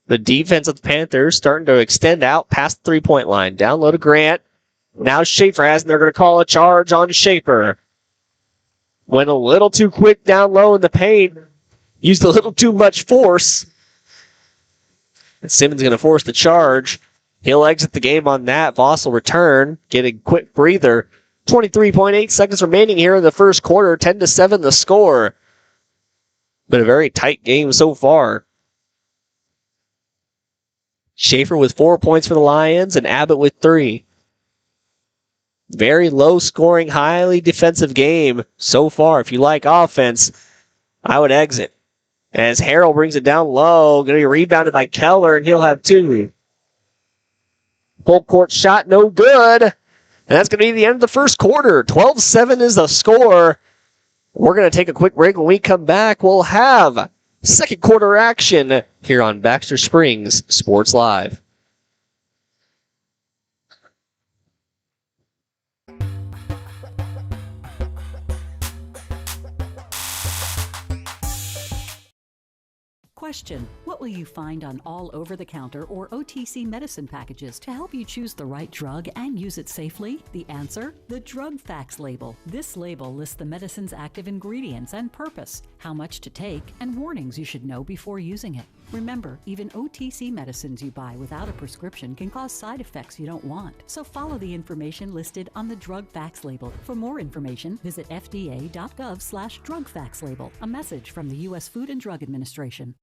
The defense of the Panthers starting to extend out past the 3-point line. Down low to Grant. Now Schaefer has, and they're going to call a charge on Schaefer. Went a little too quick down low in the paint. Used a little too much force. And Simmons going to force the charge. He'll exit the game on that. Voss will return, get a quick breather. 23.8 seconds remaining here in the first quarter. 10-7 the score. Been a very tight game so far. Schaefer with 4 points for the Lions and Abbott with 3. Very low scoring, highly defensive game so far. If you like offense, I would exit. As Harrell brings it down low, going to be rebounded by Keller, and he'll have 2. Full court shot, no good. And that's going to be the end of the first quarter. 12-7 is the score. We're going to take a quick break. When we come back, we'll have second quarter action here on Baxter Springs Sports Live. Question: what will you find on all over-the-counter or OTC medicine packages to help you choose the right drug and use it safely? The answer? The Drug Facts label. This label lists the medicine's active ingredients and purpose, how much to take, and warnings you should know before using it. Remember, even OTC medicines you buy without a prescription can cause side effects you don't want. So follow the information listed on the Drug Facts label. For more information, visit fda.gov/drugfacts label. A message from the U.S. Food and Drug Administration.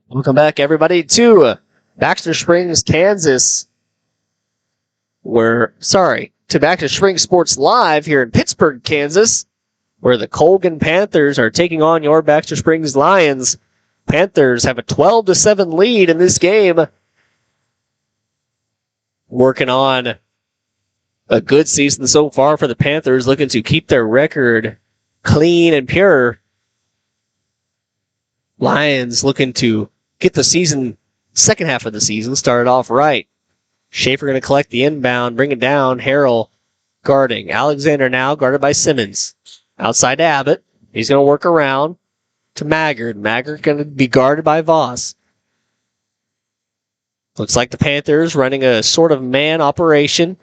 Welcome back, everybody, to Baxter Springs, Kansas. To Baxter Springs Sports Live here in Pittsburgh, Kansas, where the Colgan Panthers are taking on your Baxter Springs Lions. Panthers have a 12-7 lead in this game. Working on a good season so far for the Panthers, looking to keep their record clean and pure. Lions looking to get the second half of the season started off right. Schaefer going to collect the inbound, bring it down. Harrell guarding. Alexander now guarded by Simmons. Outside to Abbott. He's going to work around to Maggard. Maggard going to be guarded by Voss. Looks like the Panthers running a sort of man operation.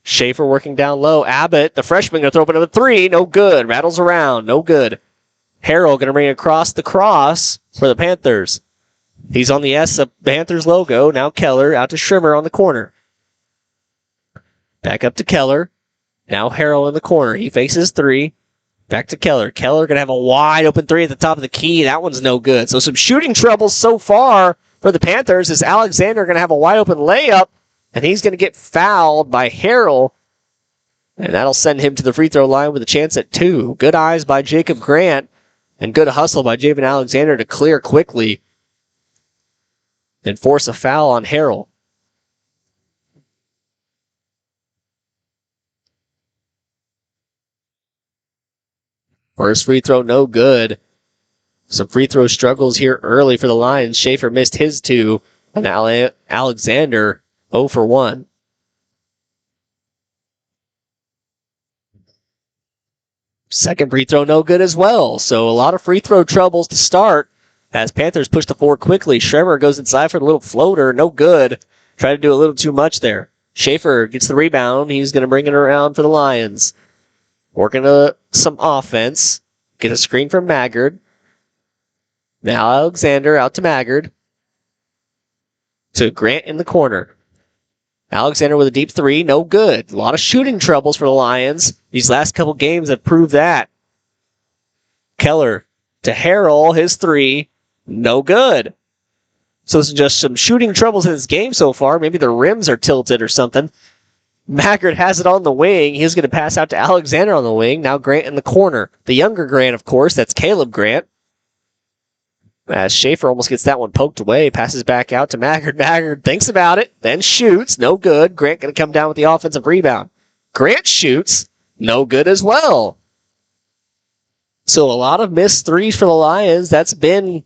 Schaefer working down low. Abbott, the freshman, going to throw up another 3. No good. Rattles around. No good. Harrell going to bring across the cross for the Panthers. He's on the S of Panthers logo. Now Keller out to Schrimmer on the corner. Back up to Keller. Now Harrell in the corner. He faces 3. Back to Keller. Keller going to have a wide open 3 at the top of the key. That one's no good. So some shooting troubles so far for the Panthers is Alexander going to have a wide open layup, and he's going to get fouled by Harrell. And that'll send him to the free throw line with a chance at 2. Good eyes by Jacob Grant. And good hustle by Javen Alexander to clear quickly and force a foul on Harrell. First free throw, no good. Some free throw struggles here early for the Lions. Schaefer missed his 2, and Alexander 0 for 1. Second free throw, no good as well. So a lot of free throw troubles to start as Panthers push the 4 quickly. Schremer goes inside for the little floater. No good. Tried to do a little too much there. Schaefer gets the rebound. He's going to bring it around for the Lions. Working some offense. Get a screen from Maggard. Now Alexander out to Maggard. To Grant in the corner. Alexander with a deep 3, no good. A lot of shooting troubles for the Lions. These last couple games have proved that. Keller to Harrell, his 3, no good. So this is just some shooting troubles in this game so far. Maybe the rims are tilted or something. Maggard has it on the wing. He's going to pass out to Alexander on the wing. Now Grant in the corner. The younger Grant, of course, that's Caleb Grant. As Schaefer almost gets that one poked away, passes back out to Maggard. Maggard thinks about it, then shoots. No good. Grant going to come down with the offensive rebound. Grant shoots. No good as well. So a lot of missed 3s for the Lions. That's been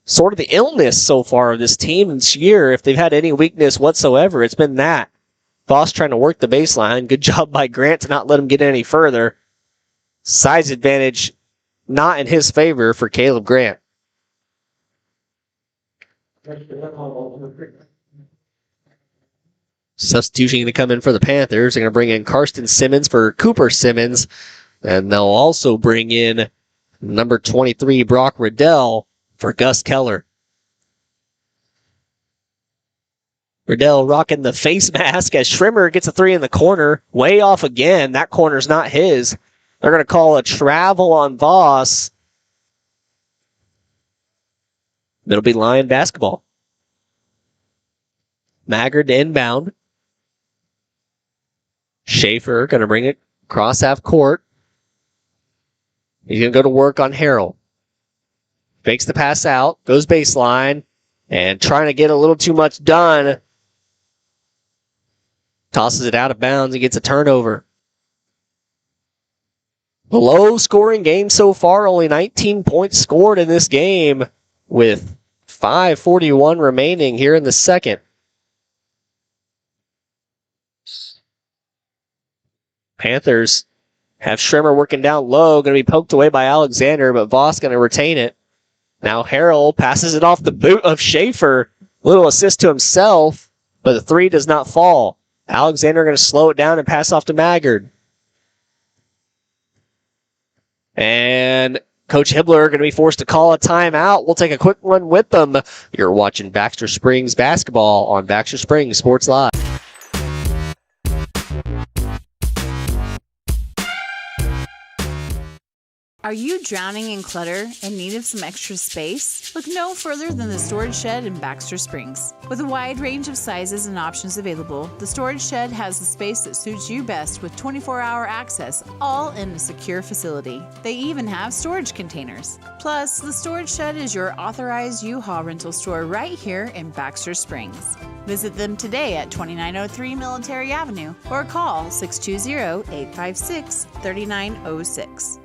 sort of the illness so far of this team this year. If they've had any weakness whatsoever, it's been that. Voss trying to work the baseline. Good job by Grant to not let him get any further. Size advantage not in his favor for Caleb Grant. Substitution going to come in for the Panthers. They're going to bring in Karsten Simmons for Cooper Simmons. And they'll also bring in number 23, Brock Riddell, for Gus Keller. Riddell rocking the face mask as Schrimmer gets a 3 in the corner. Way off again. That corner's not his. They're going to call a travel on Voss. It'll be Lion basketball. Maggard to inbound. Schaefer going to bring it across half court. He's going to go to work on Harrell. Fakes the pass out. Goes baseline. And trying to get a little too much done. Tosses it out of bounds and gets a turnover. Low scoring game so far. Only 19 points scored in this game with 5:41 remaining here in the second. Panthers have Schrimmer working down low. Going to be poked away by Alexander, but Voss going to retain it. Now Harrell passes it off the boot of Schaefer. Little assist to himself, but the 3 does not fall. Alexander going to slow it down and pass off to Maggard. And Coach Hibbler going to be forced to call a timeout. We'll take a quick one with them. You're watching Baxter Springs basketball on Baxter Springs Sports Live. Are you drowning in clutter and need of some extra space? Look no further than the Storage Shed in Baxter Springs. With a wide range of sizes and options available, the Storage Shed has the space that suits you best with 24-hour access, all in a secure facility. They even have storage containers. Plus, the Storage Shed is your authorized U-Haul rental store right here in Baxter Springs. Visit them today at 2903 Military Avenue or call 620-856-3906.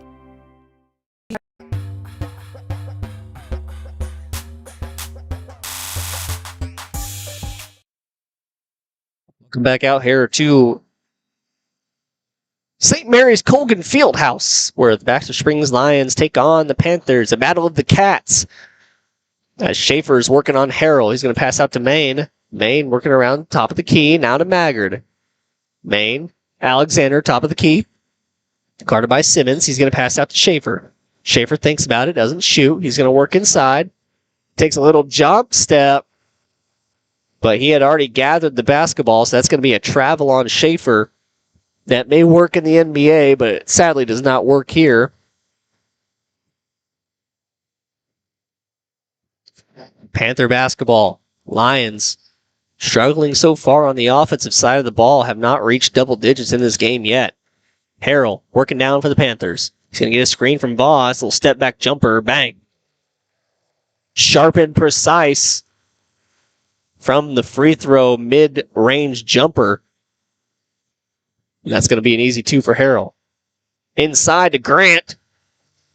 Welcome back out here to St. Mary's Colgan Fieldhouse, where the Baxter Springs Lions take on the Panthers, a battle of the cats. As Schaefer is working on Harrell, he's going to pass out to Maine. Maine working around top of the key, now to Maggard. Maine, Alexander, top of the key. Guarded by Simmons, he's going to pass out to Schaefer. Schaefer thinks about it, doesn't shoot. He's going to work inside. Takes a little jump step. But he had already gathered the basketball, so that's going to be a travel on Schaefer. That may work in the NBA, but it sadly does not work here. Panther basketball. Lions struggling so far on the offensive side of the ball, have not reached double digits in this game yet. Harrell working down for the Panthers. He's going to get a screen from Voss. Little step back jumper. Bang. Sharp and precise from the free throw mid-range jumper. That's going to be an easy 2 for Harrell. Inside to Grant.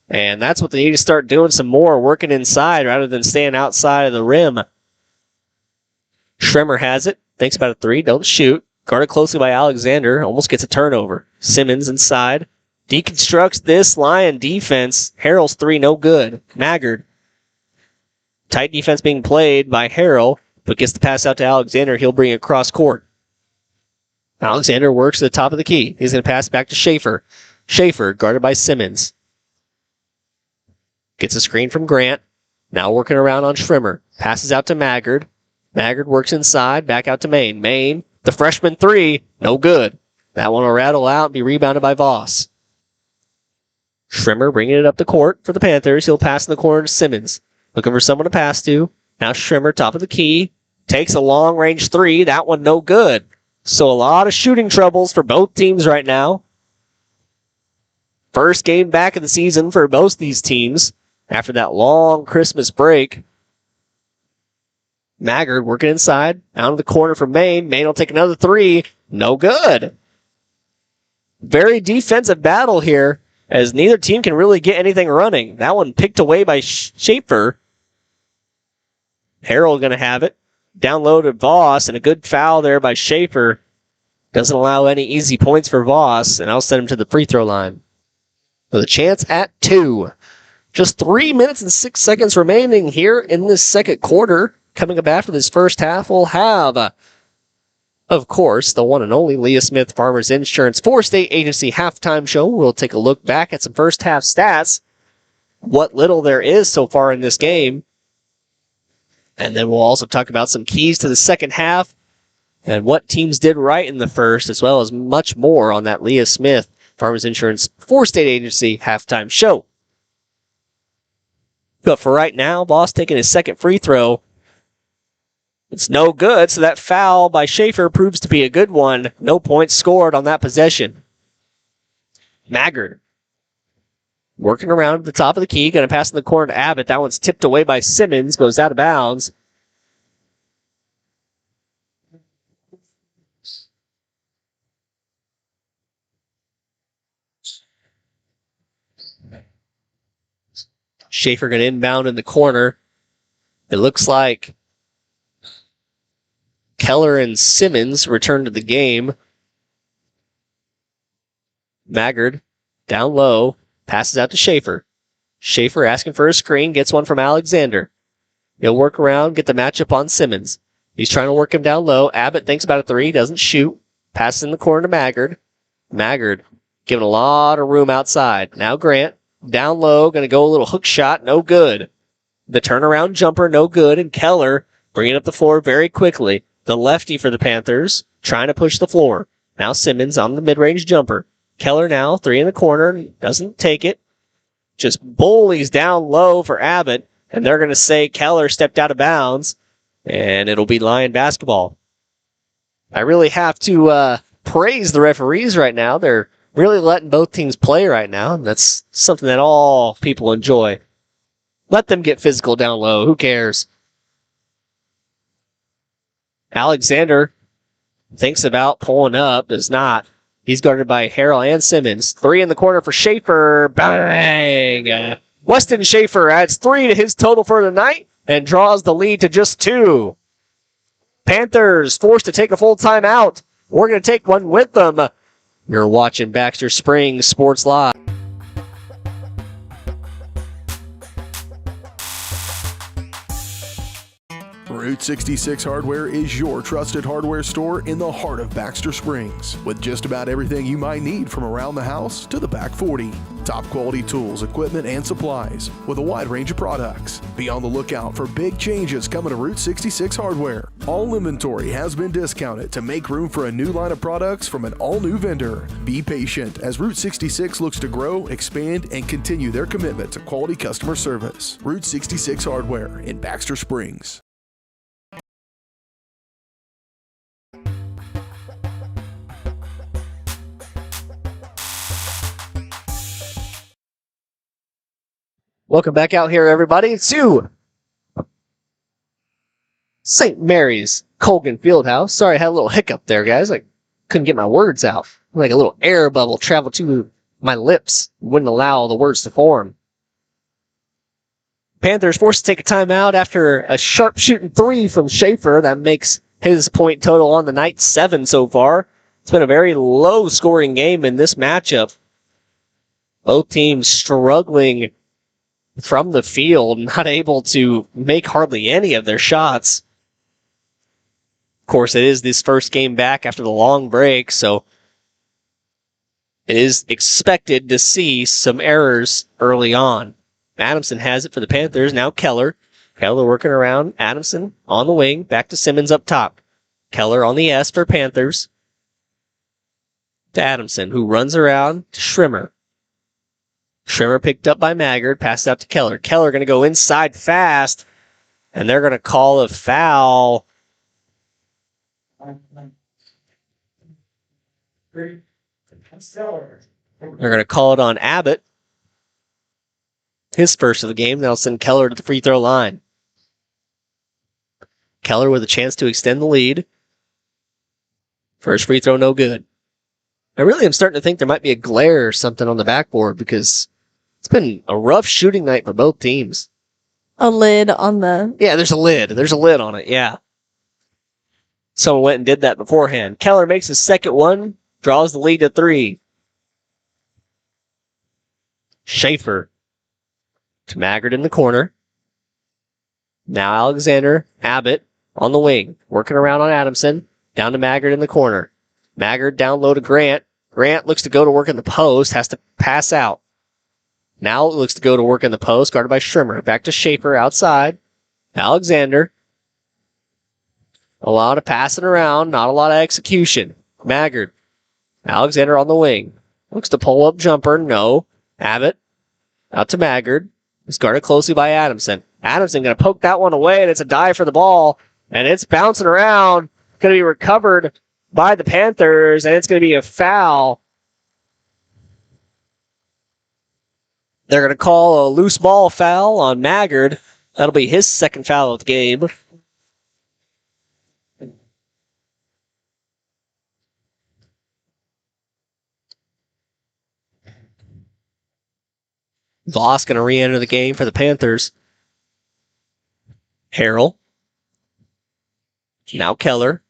And that's what they need to start doing some more, working inside rather than staying outside of the rim. Schrimmer has it. Thinks about a 3. Don't shoot. Guarded closely by Alexander. Almost gets a turnover. Simmons inside. Deconstructs this Lion defense. Harrell's 3 no good. Maggard. Tight defense being played by Harrell, but gets the pass out to Alexander. He'll bring it across court. Alexander works to the top of the key. He's going to pass back to Schaefer. Schaefer, guarded by Simmons. Gets a screen from Grant. Now working around on Schrimmer. Passes out to Maggard. Maggard works inside. Back out to Maine. Maine, the freshman 3, no good. That one will rattle out and be rebounded by Voss. Schrimmer bringing it up the court for the Panthers. He'll pass in the corner to Simmons. Looking for someone to pass to. Now Schrimmer, top of the key. Takes a long-range 3. That one no good. So a lot of shooting troubles for both teams right now. First game back of the season for both these teams after that long Christmas break. Maggard working inside. Out of the corner for Maine. Maine will take another 3. No good. Very defensive battle here as neither team can really get anything running. That one picked away by Schaefer. Harrell going to have it. Down low to Voss, and a good foul there by Schaefer. Doesn't allow any easy points for Voss, and I'll send him to the free throw line. With a chance at 2. Just 3 minutes and 6 seconds remaining here in this second quarter. Coming up after this first half, we'll have, of course, the one and only Leah Smith Farmers Insurance 4-State Agency halftime show. We'll take a look back at some first half stats, what little there is so far in this game. And then we'll also talk about some keys to the second half and what teams did right in the first, as well as much more on that Leah Smith Farmers Insurance 4-State Agency halftime show. But for right now, Boss taking his second free throw. It's no good, so that foul by Schaefer proves to be a good one. No points scored on that possession. Maggard working around at the top of the key, going to pass in the corner to Abbott. That one's tipped away by Simmons, goes out of bounds. Schaefer going to inbound in the corner. It looks like Keller and Simmons return to the game. Maggard down low, passes out to Schaefer. Schaefer asking for a screen, gets one from Alexander. He'll work around, get the matchup on Simmons. He's trying to work him down low. Abbott thinks about a three, doesn't shoot. Passes in the corner to Maggard. Maggard giving a lot of room outside. Now Grant, down low, going to go a little hook shot, no good. The turnaround jumper, no good, and Keller bringing up the floor very quickly. The lefty for the Panthers, trying to push the floor. Now Simmons on the mid-range jumper. Keller now, three in the corner, doesn't take it. Just bullies down low for Abbott, and they're going to say Keller stepped out of bounds, and it'll be Lion basketball. I really have to praise the referees right now. They're really letting both teams play right now, and that's something that all people enjoy. Let them get physical down low. Who cares? Alexander thinks about pulling up, does not. He's guarded by Harrell and Simmons. Three in the corner for Schaefer. Bang! Weston Schaefer adds 3 to his total for the night and draws the lead to just 2. Panthers forced to take a full timeout. We're going to take one with them. You're watching Baxter Springs Sports Live. Route 66 Hardware is your trusted hardware store in the heart of Baxter Springs, with just about everything you might need from around the house to the back 40. Top quality tools, equipment, and supplies with a wide range of products. Be on the lookout for big changes coming to Route 66 Hardware. All inventory has been discounted to make room for a new line of products from an all-new vendor. Be patient as Route 66 looks to grow, expand, and continue their commitment to quality customer service. Route 66 Hardware in Baxter Springs. Welcome back out here, everybody, to St. Mary's Colgan Fieldhouse. Sorry, I had a little hiccup there, guys. I couldn't get my words out. Like a little air bubble traveled to my lips. Wouldn't allow the words to form. Panthers forced to take a timeout after a sharp-shooting 3 from Schaefer. That makes his point total on the night 7 so far. It's been a very low-scoring game in this matchup. Both teams struggling from the field, not able to make hardly any of their shots. Of course, it is this first game back after the long break, so it is expected to see some errors early on. Adamson has it for the Panthers. Now Keller. Keller working around. Adamson on the wing. Back to Simmons up top. Keller on the S for Panthers. To Adamson, who runs around to Schrimmer. Schrimmer picked up by Maggard, passed out to Keller. Keller going to go inside fast, and they're going to call a foul. They're going to call it on Abbott. His first of the game. They'll send Keller to the free throw line. Keller with a chance to extend the lead. First free throw, no good. I really am starting to think there might be a glare or something on the backboard because it's been a rough shooting night for both teams. A lid on the... Yeah, there's a lid. There's a lid on it, yeah. Someone went and did that beforehand. Keller makes his second one, draws the lead to 3. Schaefer to Maggard in the corner. Now Alexander, Abbott on the wing, working around on Adamson. Down to Maggard in the corner. Maggard down low to Grant. Grant looks to go to work in the post, has to pass out. Now it looks to go to work in the post, guarded by Schrimmer. Back to Schaefer outside. Alexander. A lot of passing around, not a lot of execution. Maggard. Alexander on the wing. Looks to pull up jumper. No. Abbott. Out to Maggard. He's guarded closely by Adamson. Adamson going to poke that one away, and it's a dive for the ball. And it's bouncing around. Going to be recovered by the Panthers, and it's going to be a foul. They're going to call a loose ball foul on Maggard. That'll be his second foul of the game. Voss going to re-enter the game for the Panthers. Harrell. Now Keller.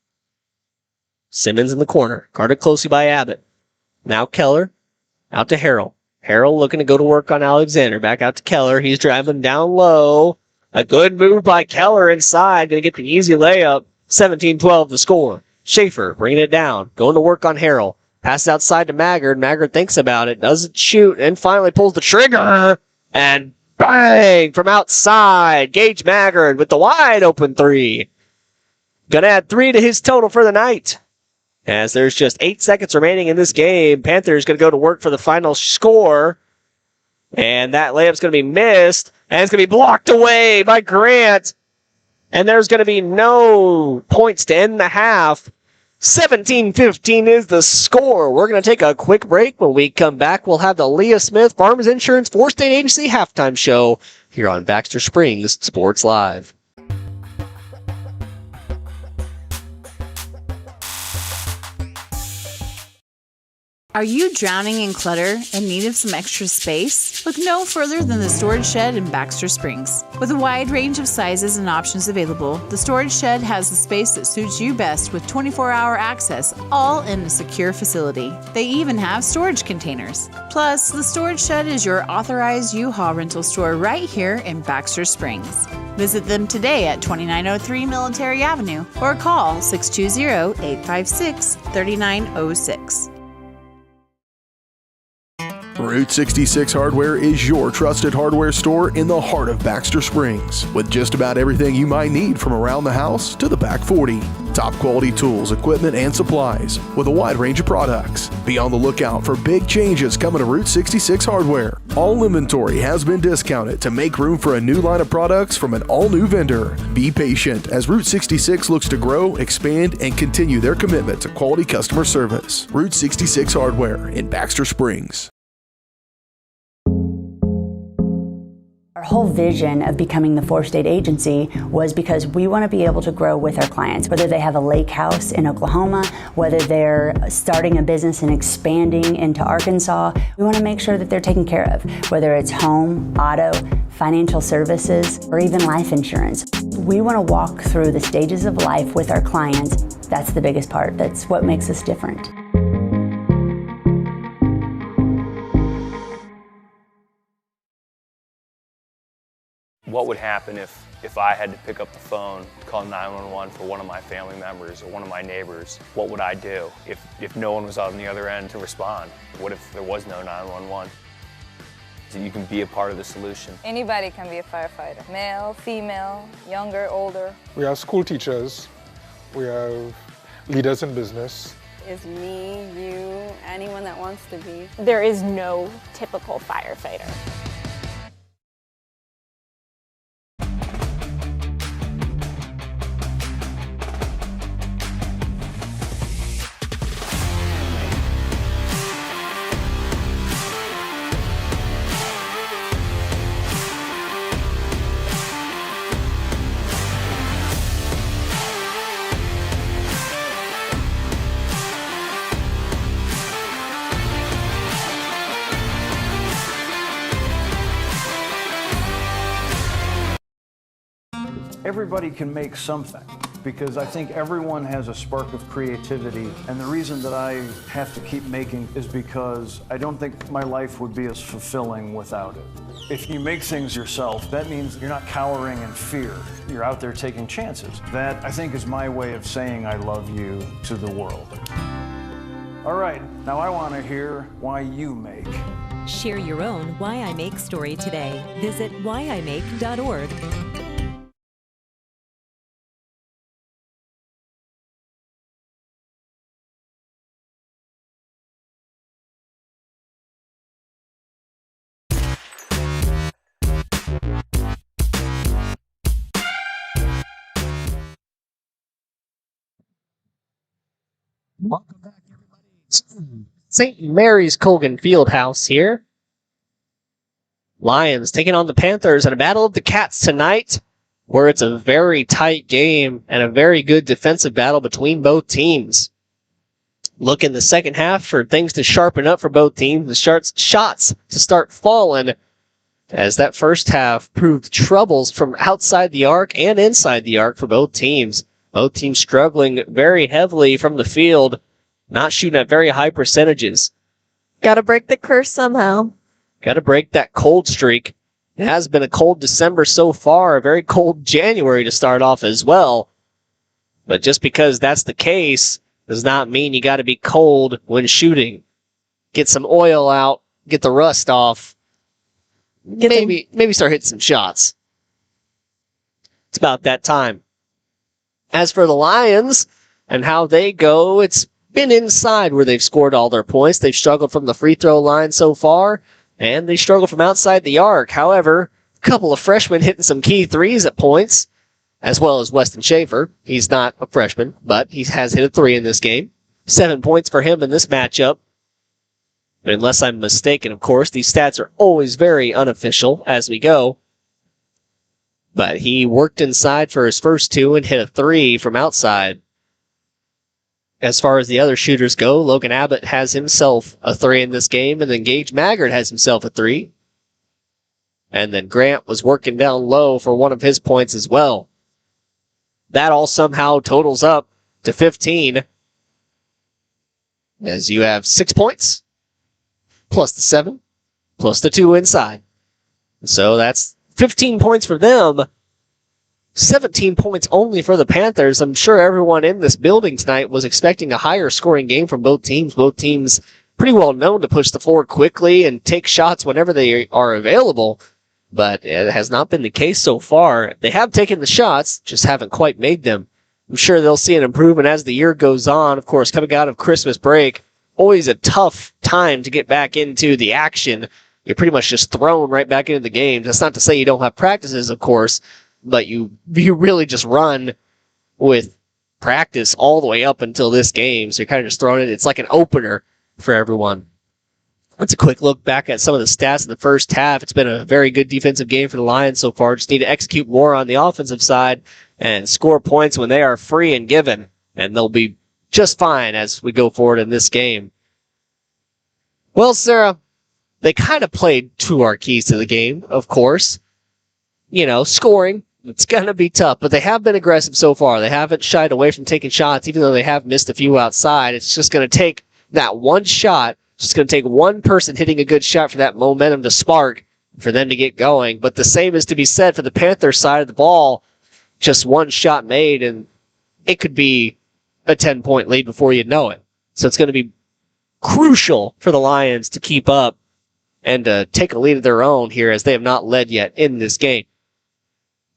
Simmons in the corner. Guarded closely by Abbott. Now Keller. Out to Harrell. Harrell looking to go to work on Alexander. Back out to Keller. He's driving down low. A good move by Keller inside. Going to get the easy layup. 17-12 the score. Schaefer bringing it down. Going to work on Harrell. Passes outside to Maggard. Maggard thinks about it. Doesn't shoot. And finally pulls the trigger. And bang! From outside. Gage Maggard with the wide open three. Gonna add 3 to his total for the night. As there's just 8 seconds remaining in this game. Panthers gonna go to work for the final score. And that layup's gonna be missed. And it's gonna be blocked away by Grant. And there's gonna be no points to end the half. 17-15 is the score. We're going to take a quick break. When we come back, we'll have the Leah Smith Farmers Insurance 4-State Agency halftime show here on Baxter Springs Sports Live. Are you drowning in clutter and need of some extra space? Look no further than the Storage Shed in Baxter Springs. With a wide range of sizes and options available, the Storage Shed has the space that suits you best with 24-hour access, all in a secure facility. They even have storage containers. Plus, the Storage Shed is your authorized U-Haul rental store right here in Baxter Springs. Visit them today at 2903 Military Avenue or call 620-856-3906. Route 66 Hardware is your trusted hardware store in the heart of Baxter Springs, with just about everything you might need from around the house to the back 40. Top quality tools, equipment, and supplies with a wide range of products. Be on the lookout for big changes coming to Route 66 Hardware. All inventory has been discounted to make room for a new line of products from an all-new vendor. Be patient as Route 66 looks to grow, expand, and continue their commitment to quality customer service. Route 66 Hardware in Baxter Springs. Our whole vision of becoming the 4-State Agency was because we want to be able to grow with our clients, whether they have a lake house in Oklahoma, whether they're starting a business and expanding into Arkansas. We want to make sure that they're taken care of, whether it's home, auto, financial services, or even life insurance. We want to walk through the stages of life with our clients. That's the biggest part. That's what makes us different. What would happen if I had to pick up the phone, call 911 for one of my family members or one of my neighbors? What would I do if no one was on the other end to respond? What if there was no 911? So you can be a part of the solution. Anybody can be a firefighter. Male, female, younger, older. We have school teachers. We have leaders in business. Is me, you, anyone that wants to be. There is no typical firefighter. Everybody can make something, because I think everyone has a spark of creativity, and the reason that I have to keep making is because I don't think my life would be as fulfilling without it. If you make things yourself, that means you're not cowering in fear. You're out there taking chances. That, I think, is my way of saying I love you to the world. All right, now I want to hear why you make. Share your own Why I Make story today. Visit whyimake.org. Welcome back, everybody, to St. Mary's Colgan Fieldhouse here. Lions taking on the Panthers in a battle of the cats tonight, where it's a very tight game and a very good defensive battle between both teams. Look in the second half for things to sharpen up for both teams, the shots to start falling, as that first half proved troubles from outside the arc and inside the arc for both teams. Both teams struggling very heavily from the field, not shooting at very high percentages. Gotta break the curse somehow. Got to break that cold streak. It has been a cold December so far, a very cold January to start off as well. But just because that's the case does not mean you got to be cold when shooting. Get some oil out, get the rust off. Maybe start hitting some shots. It's about that time. As for the Lions and how they go, it's been inside where they've scored all their points. They've struggled from the free throw line so far, and they struggle from outside the arc. However, a couple of freshmen hitting some key threes at points, as well as Weston Schaefer. He's not a freshman, but he has hit a three in this game. 7 points for him in this matchup. Unless I'm mistaken, of course, these stats are always very unofficial as we go. But he worked inside for his first two and hit a three from outside. As far as the other shooters go, Logan Abbott has himself a three in this game, and then Gage Maggard has himself a three. And then Grant was working down low for one of his points as well. That all somehow totals up to 15. As you have 6 points, plus the 7, plus the 2 inside. So that's 15 points for them. 17 points only for the Panthers. I'm sure everyone in this building tonight was expecting a higher scoring game from both teams. Both teams pretty well known to push the floor quickly and take shots whenever they are available. But it has not been the case so far. They have taken the shots, just haven't quite made them. I'm sure they'll see an improvement as the year goes on. Of course, coming out of Christmas break, always a tough time to get back into the action. You're pretty much just thrown right back into the game. That's not to say you don't have practices, of course, but you really just run with practice all the way up until this game. So you're kind of just thrown in. It's like an opener for everyone. Let's a quick look back at some of the stats in the first half. It's been a very good defensive game for the Lions so far. Just need to execute more on the offensive side and score points when they are free and given. And they'll be just fine as we go forward in this game. Well, Sarah, they kind of played to our keys to the game, of course. You know, scoring, it's going to be tough, but they have been aggressive so far. They haven't shied away from taking shots, even though they have missed a few outside. It's just going to take that one shot. It's just going to take one person hitting a good shot for that momentum to spark, for them to get going. But the same is to be said for the Panthers side of the ball. Just one shot made, and it could be a 10-point lead before you know it. So it's going to be crucial for the Lions to keep up and take a lead of their own here, as they have not led yet in this game.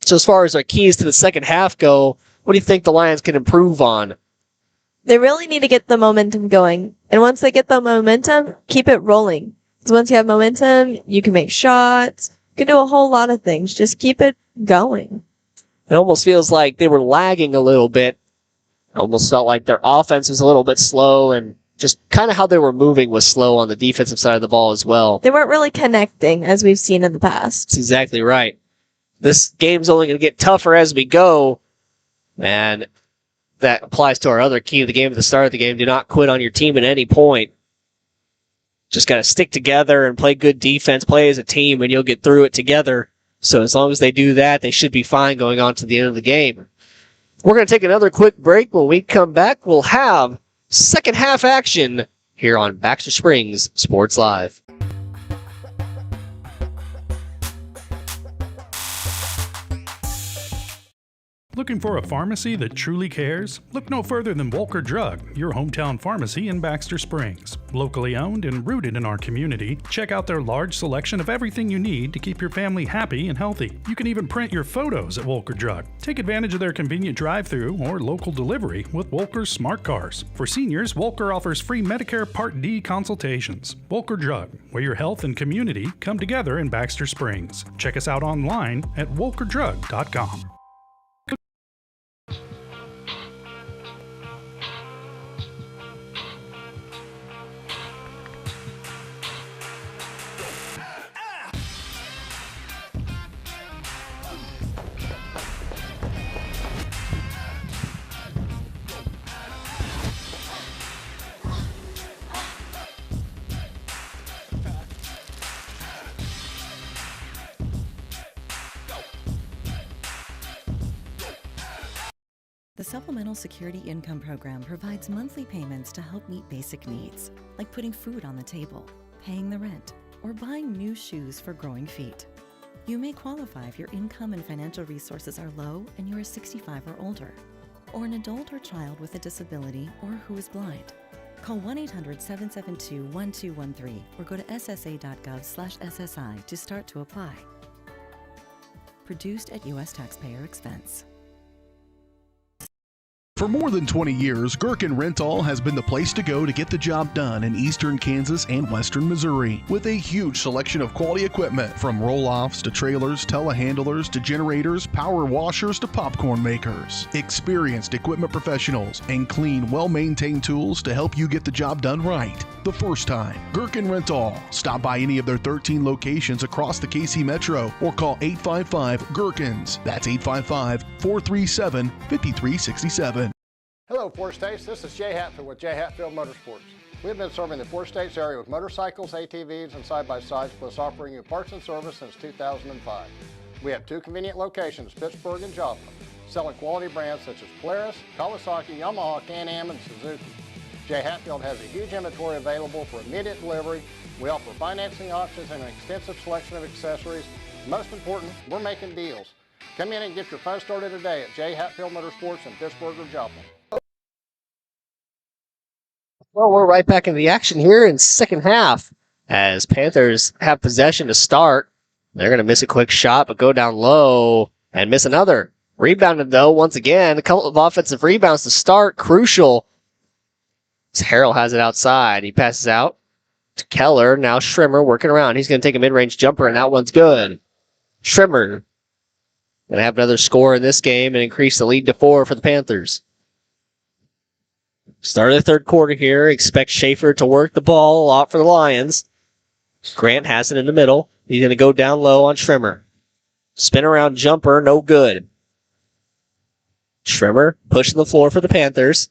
So as far as our keys to the second half go, what do you think the Lions can improve on? They really need to get the momentum going. And once they get the momentum, keep it rolling. Because once you have momentum, you can make shots. You can do a whole lot of things. Just keep it going. It almost feels like they were lagging a little bit. It almost felt like their offense was a little bit slow, and just kind of how they were moving was slow on the defensive side of the ball as well. They weren't really connecting, as we've seen in the past. That's exactly right. This game's only going to get tougher as we go, and that applies to our other key to the game at the start of the game. Do not quit on your team at any point. Just got to stick together and play good defense, play as a team, and you'll get through it together. So as long as they do that, they should be fine going on to the end of the game. We're going to take another quick break. When we come back, we'll have second half action here on Baxter Springs Sports Live. Looking for a pharmacy that truly cares? Look no further than Walker Drug, your hometown pharmacy in Baxter Springs. Locally owned and rooted in our community, check out their large selection of everything you need to keep your family happy and healthy. You can even print your photos at Wolker Drug. Take advantage of their convenient drive-thru or local delivery with Wolker's Smart Cars. For seniors, Wolker offers free Medicare Part D consultations. Wolker Drug, where your health and community come together in Baxter Springs. Check us out online at wolkerdrug.com. The Supplemental Security Income Program provides monthly payments to help meet basic needs, like putting food on the table, paying the rent, or buying new shoes for growing feet. You may qualify if your income and financial resources are low and you are 65 or older, or an adult or child with a disability or who is blind. Call 1-800-772-1213 or go to ssa.gov/SSI to start to apply. Produced at U.S. taxpayer expense. For more than 20 years, Gherkin Rental has been the place to go to get the job done in eastern Kansas and western Missouri. With a huge selection of quality equipment, from roll-offs to trailers, telehandlers to generators, power washers to popcorn makers. Experienced equipment professionals and clean, well-maintained tools to help you get the job done right the first time. Gherkin Rental. Stop by any of their 13 locations across the KC Metro or call 855-GHERKINS. That's 855-437-5367. Hello, Four States. This is Jay Hatfield with Jay Hatfield Motorsports. We've been serving the Four States area with motorcycles, ATVs, and side-by-sides, plus offering you parts and service since 2005. We have two convenient locations, Pittsburgh and Joplin, selling quality brands such as Polaris, Kawasaki, Yamaha, Can-Am, and Suzuki. Jay Hatfield has a huge inventory available for immediate delivery. We offer financing options and an extensive selection of accessories. Most important, we're making deals. Come in and get your fun started today at Jay Hatfield Motorsports in Pittsburgh or Joplin. Well, we're right back in the action here in second half as Panthers have possession to start. They're going to miss a quick shot, but go down low and miss another. Rebounded, though, once again. A couple of offensive rebounds to start. Crucial. As Harrell has it outside. He passes out to Keller. Now Schrimmer working around. He's going to take a mid-range jumper, and that one's good. Schrimmer going to have another score in this game and increase the lead to 4 for the Panthers. Start of the third quarter here. Expect Schaefer to work the ball a lot for the Lions. Grant has it in the middle. He's going to go down low on Schrimmer. Spin around jumper, no good. Schrimmer pushing the floor for the Panthers.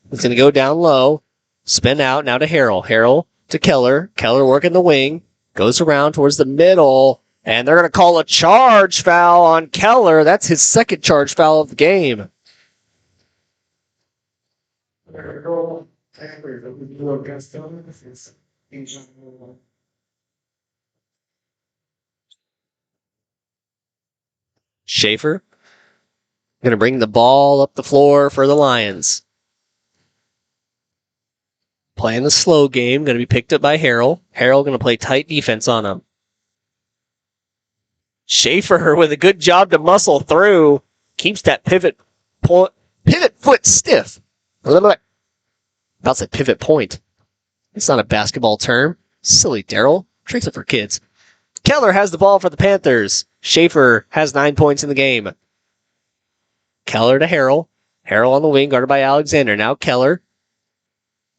He's going to go down low. Spin out now to Harrell. Harrell to Keller. Keller working the wing. Goes around towards the middle. And they're going to call a charge foul on Keller. That's his second charge foul of the game. Schaefer going to bring the ball up the floor for the Lions. Playing the slow game, going to be picked up by Harrell. Harrell going to play tight defense on him. Schaefer with a good job to muscle through. Keeps that pivot foot stiff. About to say pivot point. It's not a basketball term. Silly, Daryl. Tricks it for kids. Keller has the ball for the Panthers. Schaefer has 9 points in the game. Keller to Harrell. Harrell on the wing, guarded by Alexander. Now Keller.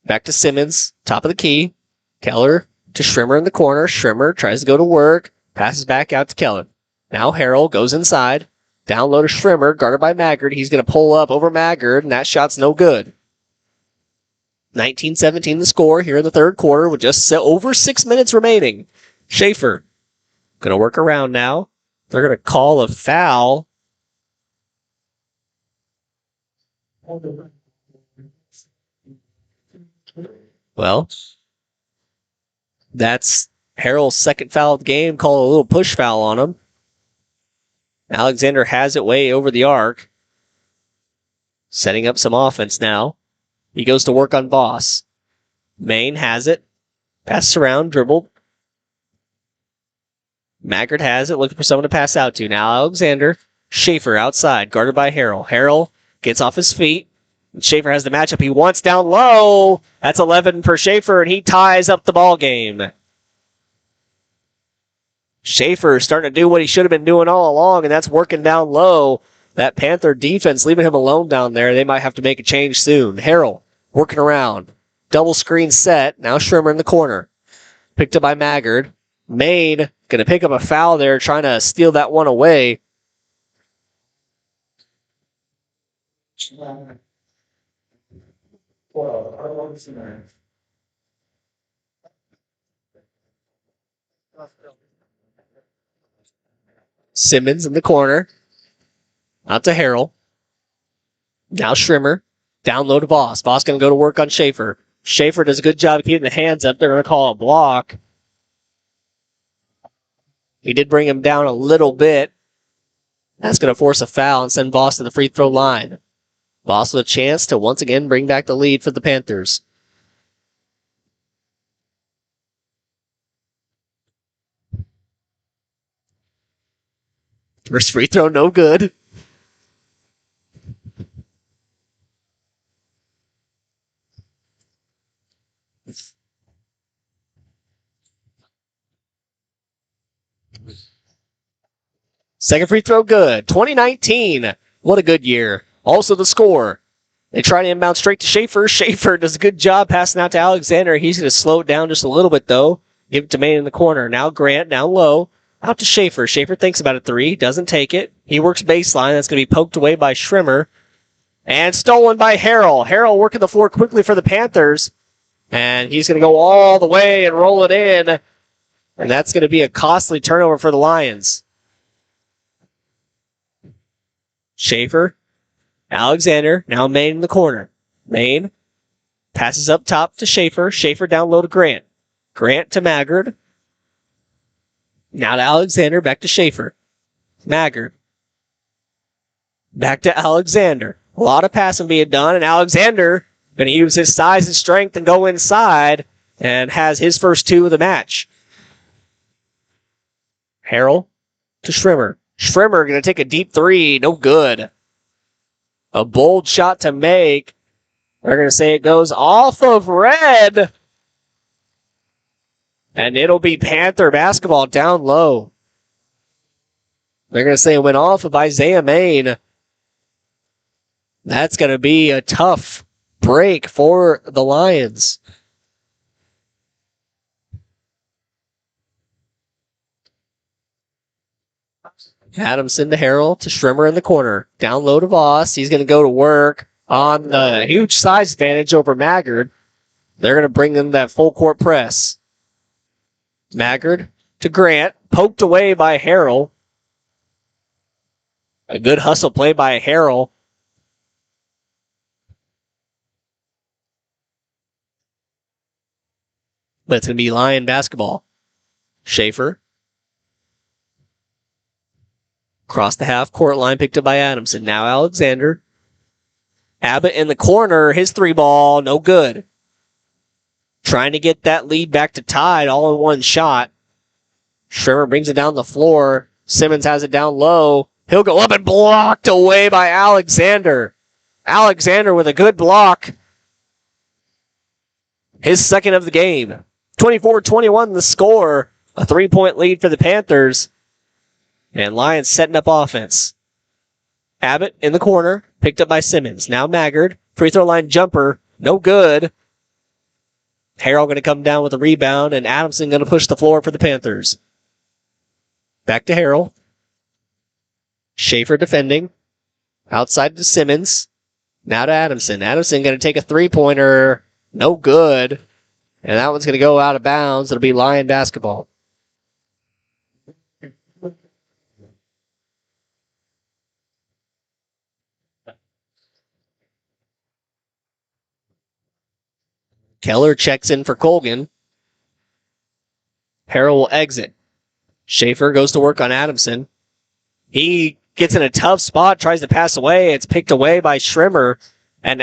Back to Simmons. Top of the key. Keller to Schrimmer in the corner. Schrimmer tries to go to work. Passes back out to Keller. Now Harrell goes inside. Down low to Schrimmer, guarded by Maggard. He's going to pull up over Maggard, and that shot's no good. 19-17 the score here in the third quarter with just over 6 minutes remaining. Schaefer going to work around now. They're going to call a foul. Well, that's Harrell's second foul of the game. Call a little push foul on him. Alexander has it way over the arc. Setting up some offense now. He goes to work on Voss. Maine has it. Passes around, dribbled. Maggard has it, looking for someone to pass out to. Now Alexander. Schaefer outside, guarded by Harrell. Harrell gets off his feet. Schaefer has the matchup he wants down low. That's 11 for Schaefer, and he ties up the ball game. Schaefer starting to do what he should have been doing all along, and that's working down low. That Panther defense leaving him alone down there. They might have to make a change soon. Harrell working around. Double screen set. Now Schirmer in the corner. Picked up by Maggard. Maine going to pick up a foul there, trying to steal that one away. Simmons in the corner. Out to Harrell. Now Schrimmer. Down low to Voss. Voss going to go to work on Schaefer. Schaefer does a good job of keeping the hands up. They're going to call a block. He did bring him down a little bit. That's going to force a foul and send Voss to the free throw line. Voss with a chance to once again bring back the lead for the Panthers. First free throw, no good. Second free throw, good. 2019. What a good year. Also the score. They try to inbound straight to Schaefer. Schaefer does a good job passing out to Alexander. He's going to slow it down just a little bit, though. Give it to Maine in the corner. Now Grant, down low. Out to Schaefer. Schaefer thinks about a three. Doesn't take it. He works baseline. That's going to be poked away by Schrimmer. And stolen by Harrell. Harrell working the floor quickly for the Panthers. And he's going to go all the way and roll it in. And that's going to be a costly turnover for the Lions. Schaefer. Alexander. Now Maine in the corner. Maine passes up top to Schaefer. Schaefer down low to Grant. Grant to Maggard. Now to Alexander. Back to Schaefer. Maggard. Back to Alexander. A lot of passing being done, and Alexander going to use his size and strength and go inside and has his first two of the match. Harrell to Schrimmer. Schrimmer going to take a deep three. No good. A bold shot to make. They're going to say it goes off of red. And it'll be Panther basketball down low. They're going to say it went off of Isaiah Maine. That's going to be a tough break for the Lions. Adamson to Harrell to Schrimmer in the corner. Down low to Voss. He's going to go to work on the huge size advantage over Maggard. They're going to bring in that full court press. Maggard to Grant. Poked away by Harrell. A good hustle play by Harrell. But it's going to be Lion basketball. Schaefer. Across the half-court line, picked up by Adamson. Now Alexander. Abbott in the corner. His three ball, no good. Trying to get that lead back to tied all in one shot. Schrimmer brings it down the floor. Simmons has it down low. He'll go up and blocked away by Alexander. Alexander with a good block. His second of the game. 24-21 the score. A 3-point lead for the Panthers. And Lions setting up offense. Abbott in the corner. Picked up by Simmons. Now Maggard. Free throw line jumper. No good. Harrell going to come down with a rebound. And Adamson going to push the floor for the Panthers. Back to Harrell. Schaefer defending. Outside to Simmons. Now to Adamson. Adamson going to take a three-pointer. No good. And that one's going to go out of bounds. It'll be Lion basketball. Keller checks in for Colgan. Harrell will exit. Schaefer goes to work on Adamson. He gets in a tough spot, tries to pass away. It's picked away by Schrimmer. And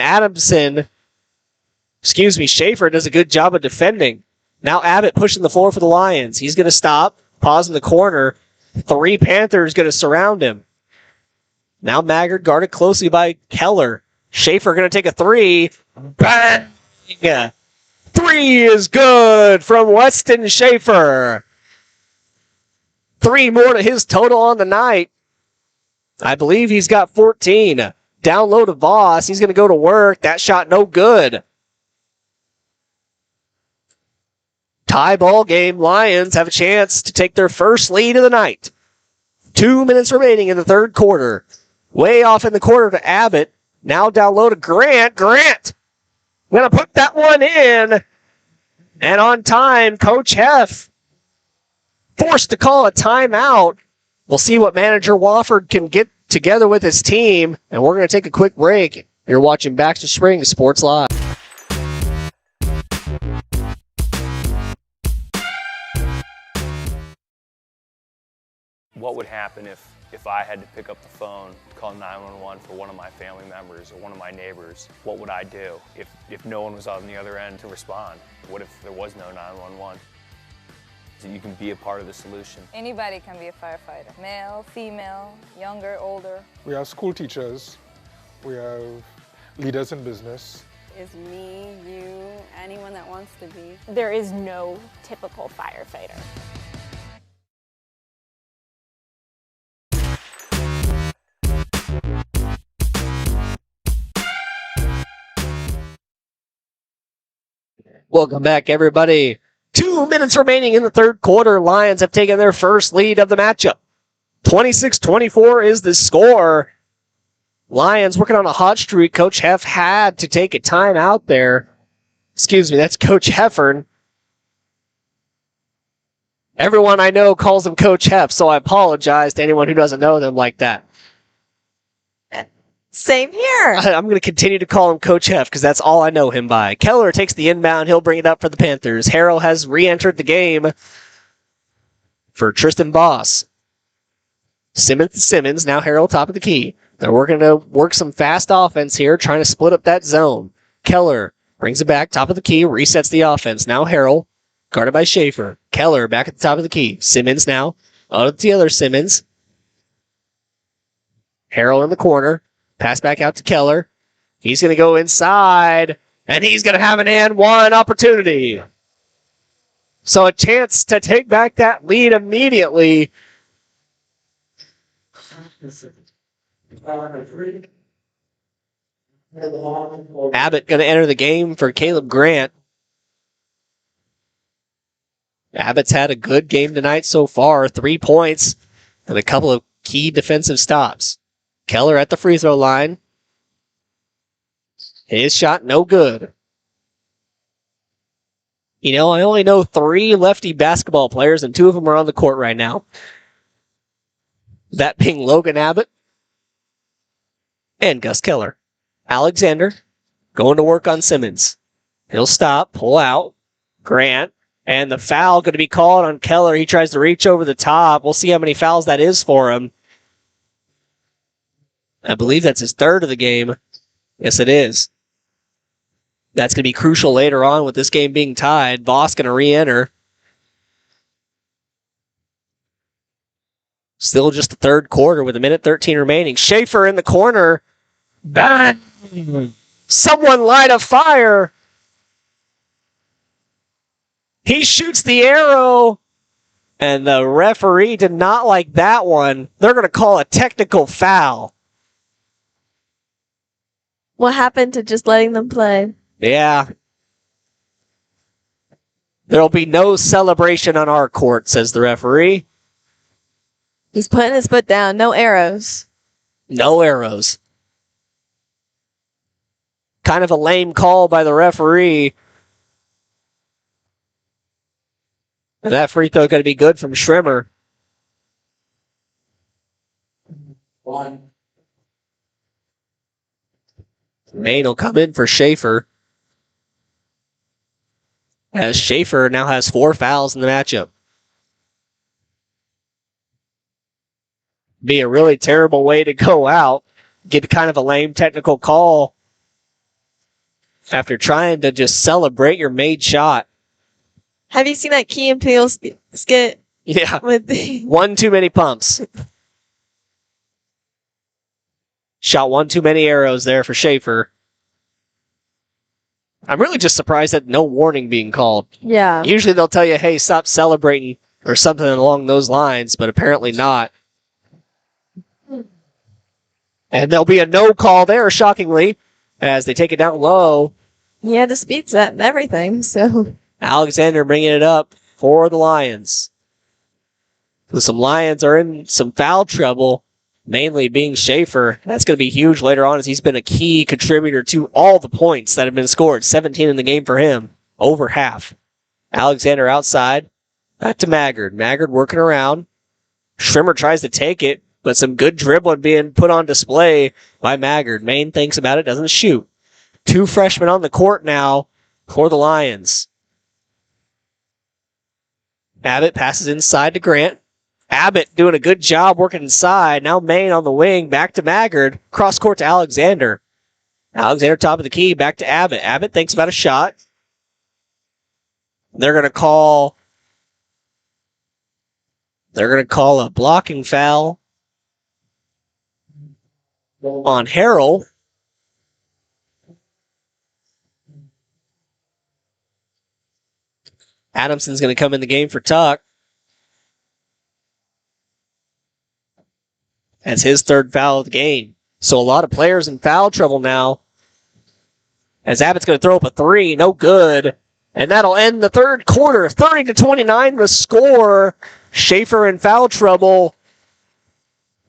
Schaefer does a good job of defending. Now Abbott pushing the floor for the Lions. He's going to stop, pause in the corner. 3 Panthers going to surround him. Now Maggard guarded closely by Keller. Schaefer going to take a 3. Bang! 3 is good from Weston Schaefer. 3 more to his total on the night. I believe he's got 14. Down low to Voss. He's going to go to work. That shot no good. Tie ball game. Lions have a chance to take their first lead of the night. 2 minutes remaining in the third quarter. Way off in the corner to Abbott. Now down low to Grant. Grant going to put that one in. And on time, Coach Heff forced to call a timeout. We'll see what manager Wofford can get together with his team. And we're going to take a quick break. You're watching Baxter Springs Sports Live. What would happen if I had to pick up the phone, call 911 for one of my family members or one of my neighbors? What would I do if no one was on the other end to respond? What if there was no 911? So you can be a part of the solution. Anybody can be a firefighter. Male, female, younger, older. We have school teachers. We have leaders in business. Is me, you, anyone that wants to be. There is no typical firefighter. Welcome back, everybody. 2 minutes remaining in the third quarter. Lions have taken their first lead of the matchup. 26-24 is the score. Lions working on a hot streak. Coach Heff had to take a timeout there. Excuse me, that's Coach Heffern. Everyone I know calls him Coach Heff, so I apologize to anyone who doesn't know them like that. Same here. I'm going to continue to call him Coach Heff because that's all I know him by. Keller takes the inbound. He'll bring it up for the Panthers. Harrell has re-entered the game for Tristan Boss. Simmons to Simmons. Now Harrell top of the key. They're working to work some fast offense here, trying to split up that zone. Keller brings it back, top of the key, resets the offense. Now Harrell, guarded by Schaefer. Keller back at the top of the key. Simmons now. Out to the other Simmons. Harrell in the corner. Pass back out to Keller. He's going to go inside, and he's going to have an and one opportunity. So a chance to take back that lead immediately. Abbott going to enter the game for Caleb Grant. Abbott's had a good game tonight so far. 3 points and a couple of key defensive stops. Keller at the free throw line. His shot no good. You know, I only know 3 lefty basketball players, and 2 of them are on the court right now. That being Logan Abbott and Gus Keller. Alexander going to work on Simmons. He'll stop, pull out. Grant, and the foul going to be called on Keller. He tries to reach over the top. We'll see how many fouls that is for him. I believe that's his 3rd of the game. Yes, it is. That's going to be crucial later on with this game being tied. Voss going to re-enter. Still just the third quarter with 1:13 remaining. Schaefer in the corner. Bang! Someone light a fire. He shoots the arrow. And the referee did not like that one. They're going to call a technical foul. What happened to just letting them play? Yeah. There'll be no celebration on our court, says the referee. He's putting his foot down. No arrows. No arrows. Kind of a lame call by the referee. And that free throw going to be good from Schrimmer. 1. Maine will come in for Schaefer. As Schaefer now has 4 fouls in the matchup. Be a really terrible way to go out. Get kind of a lame technical call after trying to just celebrate your made shot. Have you seen that Key and Peele skit? Yeah. With the... One too many pumps. Shot one too many arrows there for Schaefer. I'm really just surprised that no warning being called. Yeah. Usually they'll tell you, hey, stop celebrating or something along those lines, but apparently not. And there'll be a no call there, shockingly, as they take it down low. He had the speed set and everything, so... Alexander bringing it up for the Lions. So some Lions are in some foul trouble, mainly being Schaefer. That's going to be huge later on as he's been a key contributor to all the points that have been scored. 17 in the game for him, over half. Alexander outside, back to Maggard. Maggard working around. Schrimmer tries to take it, but some good dribbling being put on display by Maggard. Maine thinks about it, doesn't shoot. Two freshmen on the court now for the Lions. Abbott passes inside to Grant. Abbott doing a good job working inside. Now Maine on the wing, back to Maggard. Cross court to Alexander. Alexander top of the key, back to Abbott. Abbott thinks about a shot. They're going to call a blocking foul on Harrell. Adamson's going to come in the game for Tuck. That's his third foul of the game. So a lot of players in foul trouble now. As Abbott's going to throw up a three, no good. And that'll end the third quarter. 30-29 the score. Schaefer in foul trouble.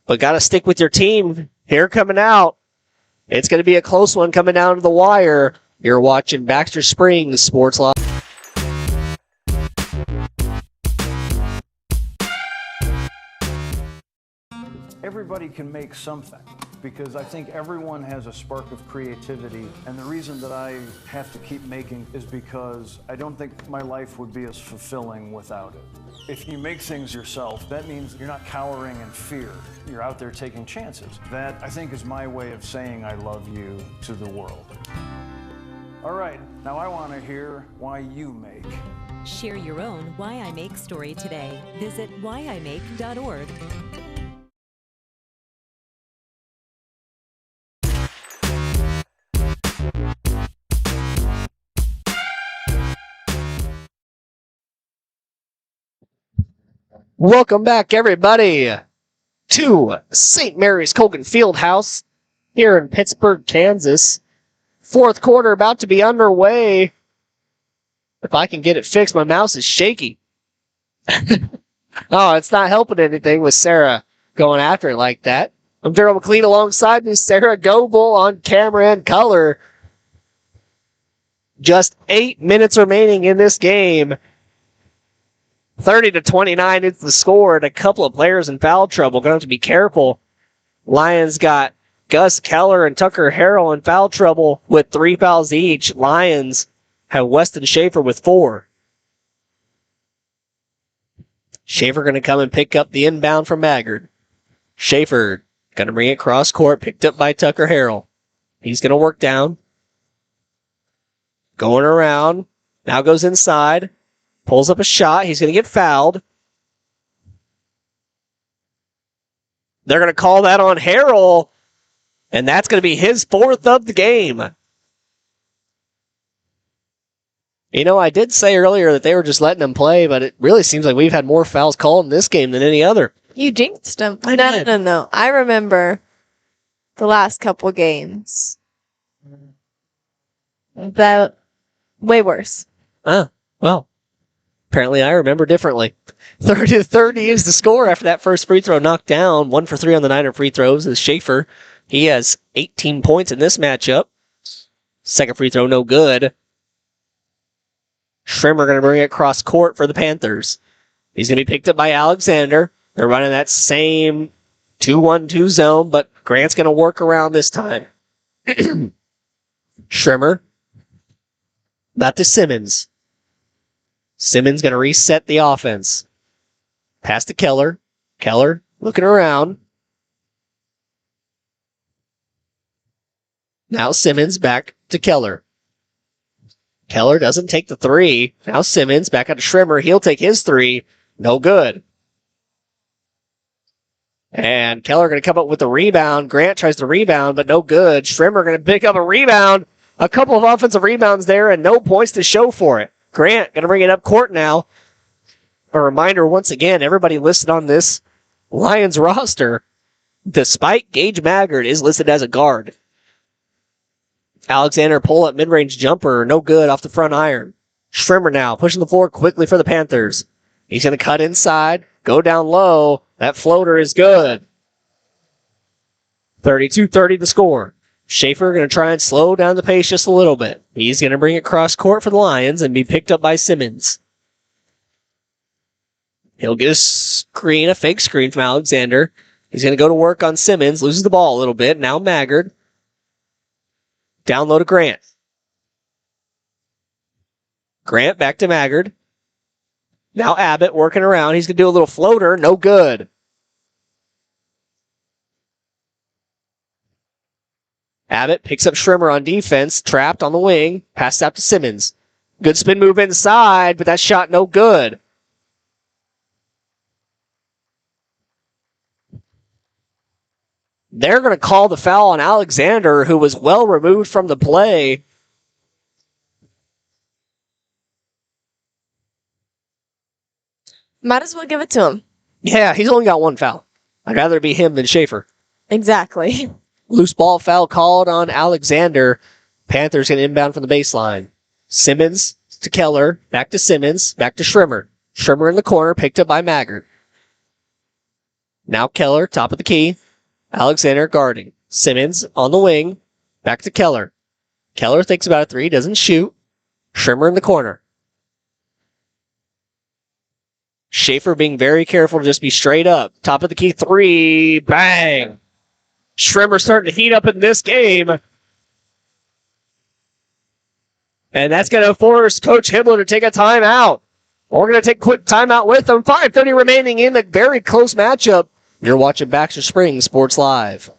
But got to stick with your team here coming out. It's going to be a close one coming down to the wire. You're watching Baxter Springs Sports Live. Everybody can make something, because I think everyone has a spark of creativity, and the reason that I have to keep making is because I don't think my life would be as fulfilling without it. If you make things yourself, that means you're not cowering in fear. You're out there taking chances. That, I think, is my way of saying I love you to the world. All right, now I want to hear why you make. Share your own Why I Make story today. Visit whyimake.org. Welcome back, everybody, to St. Mary's Colgan Fieldhouse here in Pittsburgh, Kansas. Fourth quarter about to be underway. If I can get it fixed, my mouse is shaky. Oh, it's not helping anything with Sarah going after it like that. I'm Daryl McLean alongside me, Sarah Goebel on camera and color. Just 8 minutes remaining in this game. 30-29 is the score, and a couple of players in foul trouble. Going to have to be careful. Lions got Gus Keller and Tucker Harrell in foul trouble with 3 fouls each. Lions have Weston Schaefer with 4. Schaefer going to come and pick up the inbound from Maggard. Schaefer going to bring it cross court, picked up by Tucker Harrell. He's going to work down. Going around. Now goes inside. Pulls up a shot. He's going to get fouled. They're going to call that on Harrell, and that's going to be his 4th of the game. You know, I did say earlier that they were just letting him play, but it really seems like we've had more fouls called in this game than any other. You jinxed him. No. I remember the last couple games. That way worse. Well. Apparently, I remember differently. 30-30 is the score after that first free throw knocked down. 1 for 3 on the Niner free throws is Schaefer. He has 18 points in this matchup. Second free throw, no good. Schrimmer going to bring it cross court for the Panthers. He's going to be picked up by Alexander. They're running that same 2-1-2 zone, but Grant's going to work around this time. Schrimmer. Back to Simmons. Simmons going to reset the offense. Pass to Keller. Keller looking around. Now Simmons back to Keller. Keller doesn't take the three. Now Simmons back out to Schrimmer. He'll take his three. No good. And Keller going to come up with the rebound. Grant tries to rebound, but no good. Schrimmer going to pick up a rebound. A couple of offensive rebounds there and no points to show for it. Grant going to bring it up court now. A reminder once again, everybody listed on this Lions roster, despite Gage Maggard, is listed as a guard. Alexander pull-up mid-range jumper, no good off the front iron. Schrimmer now pushing the floor quickly for the Panthers. He's going to cut inside, go down low. That floater is good. 32-30 the score. Schaefer going to try and slow down the pace just a little bit. He's going to bring it cross court for the Lions and be picked up by Simmons. He'll get a fake screen from Alexander. He's going to go to work on Simmons, loses the ball a little bit. Now Maggard. Down low to Grant. Grant back to Maggard. Now Abbott working around. He's going to do a little floater. No good. Abbott picks up Schrimmer on defense. Trapped on the wing. Passed out to Simmons. Good spin move inside, but that shot no good. They're going to call the foul on Alexander, who was well removed from the play. Might as well give it to him. Yeah, he's only got one foul. I'd rather be him than Schaefer. Exactly. Loose ball foul called on Alexander. Panthers going to inbound from the baseline. Simmons to Keller. Back to Simmons. Back to Schrimmer. Schrimmer in the corner, picked up by Maggard. Now Keller, top of the key. Alexander guarding. Simmons on the wing. Back to Keller. Keller thinks about a three, doesn't shoot. Schrimmer in the corner. Schaefer being very careful to just be straight up. Top of the key three. Bang! Schrimmer starting to heat up in this game. And that's going to force Coach Hibbler to take a timeout. We're going to take a quick timeout with them. 5:30 remaining in the very close matchup. You're watching Baxter Springs Sports Live.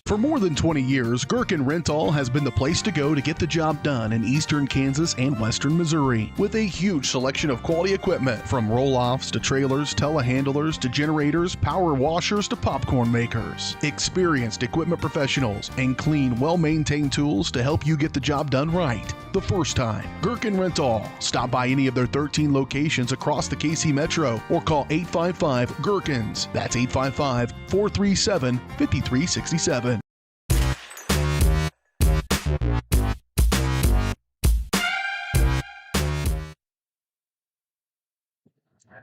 For more than 20 years, Gherkin Rental has been the place to go to get the job done in eastern Kansas and western Missouri. With a huge selection of quality equipment, from roll-offs to trailers, telehandlers to generators, power washers to popcorn makers. Experienced equipment professionals and clean, well-maintained tools to help you get the job done right the first time. Gherkin Rental. Stop by any of their 13 locations across the KC Metro or call 855-GHERKINS. That's 855-437-5367.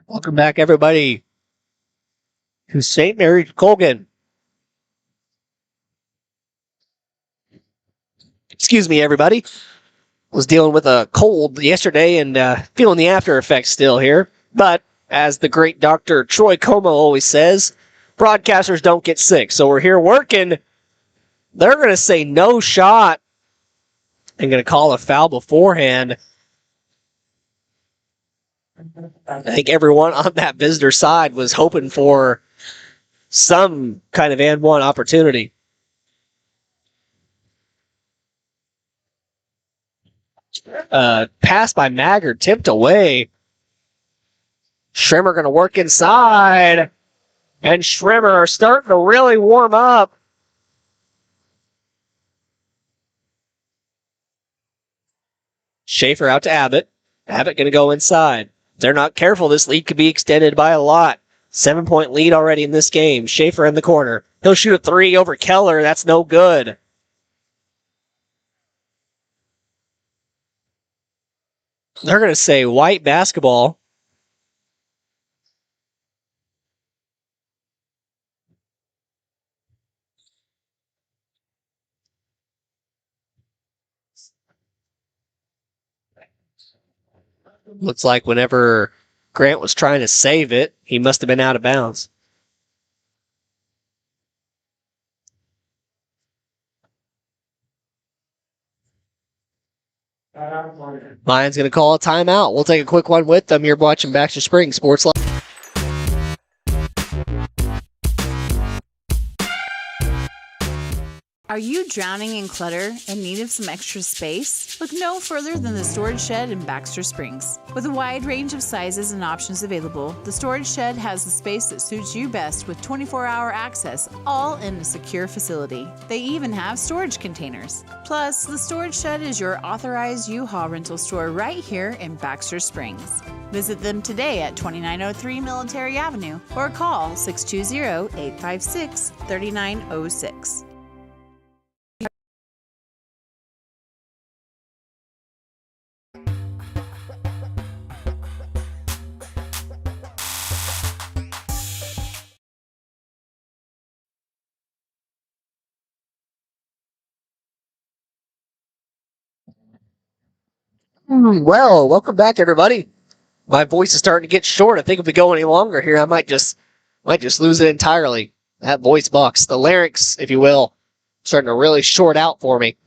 Welcome back, everybody, to St. Mary's Colgan. Excuse me, everybody. Was dealing with a cold yesterday and feeling the after effects still here. But as the great Dr. Troy Como always says, broadcasters don't get sick. So we're here working. They're going to say no shot and going to call a foul beforehand. I think everyone on that visitor side was hoping for some kind of and one opportunity. Pass by Maggard, tipped away. Schrimmer going to work inside. And Schrimmer are starting to really warm up. Schaefer out to Abbott. Abbott going to go inside. If they're not careful, this lead could be extended by a lot. 7-point lead already in this game. Schaefer in the corner. He'll shoot a three over Keller. That's no good. They're going to say white basketball. Looks like whenever Grant was trying to save it, he must have been out of bounds. Lions going to call a timeout. We'll take a quick one with them. You're watching Baxter Springs Sports Live. Are you drowning in clutter and need of some extra space? Look no further than the storage shed in Baxter Springs. With a wide range of sizes and options available, the storage shed has the space that suits you best with 24-hour access, all in a secure facility. They even have storage containers. Plus, the storage shed is your authorized U-Haul rental store right here in Baxter Springs. Visit them today at 2903 Military Avenue or call 620-856-3906. Well, welcome back, everybody. My voice is starting to get short. I think if we go any longer here, I might just lose it entirely. That voice box, the larynx, if you will, starting to really short out for me.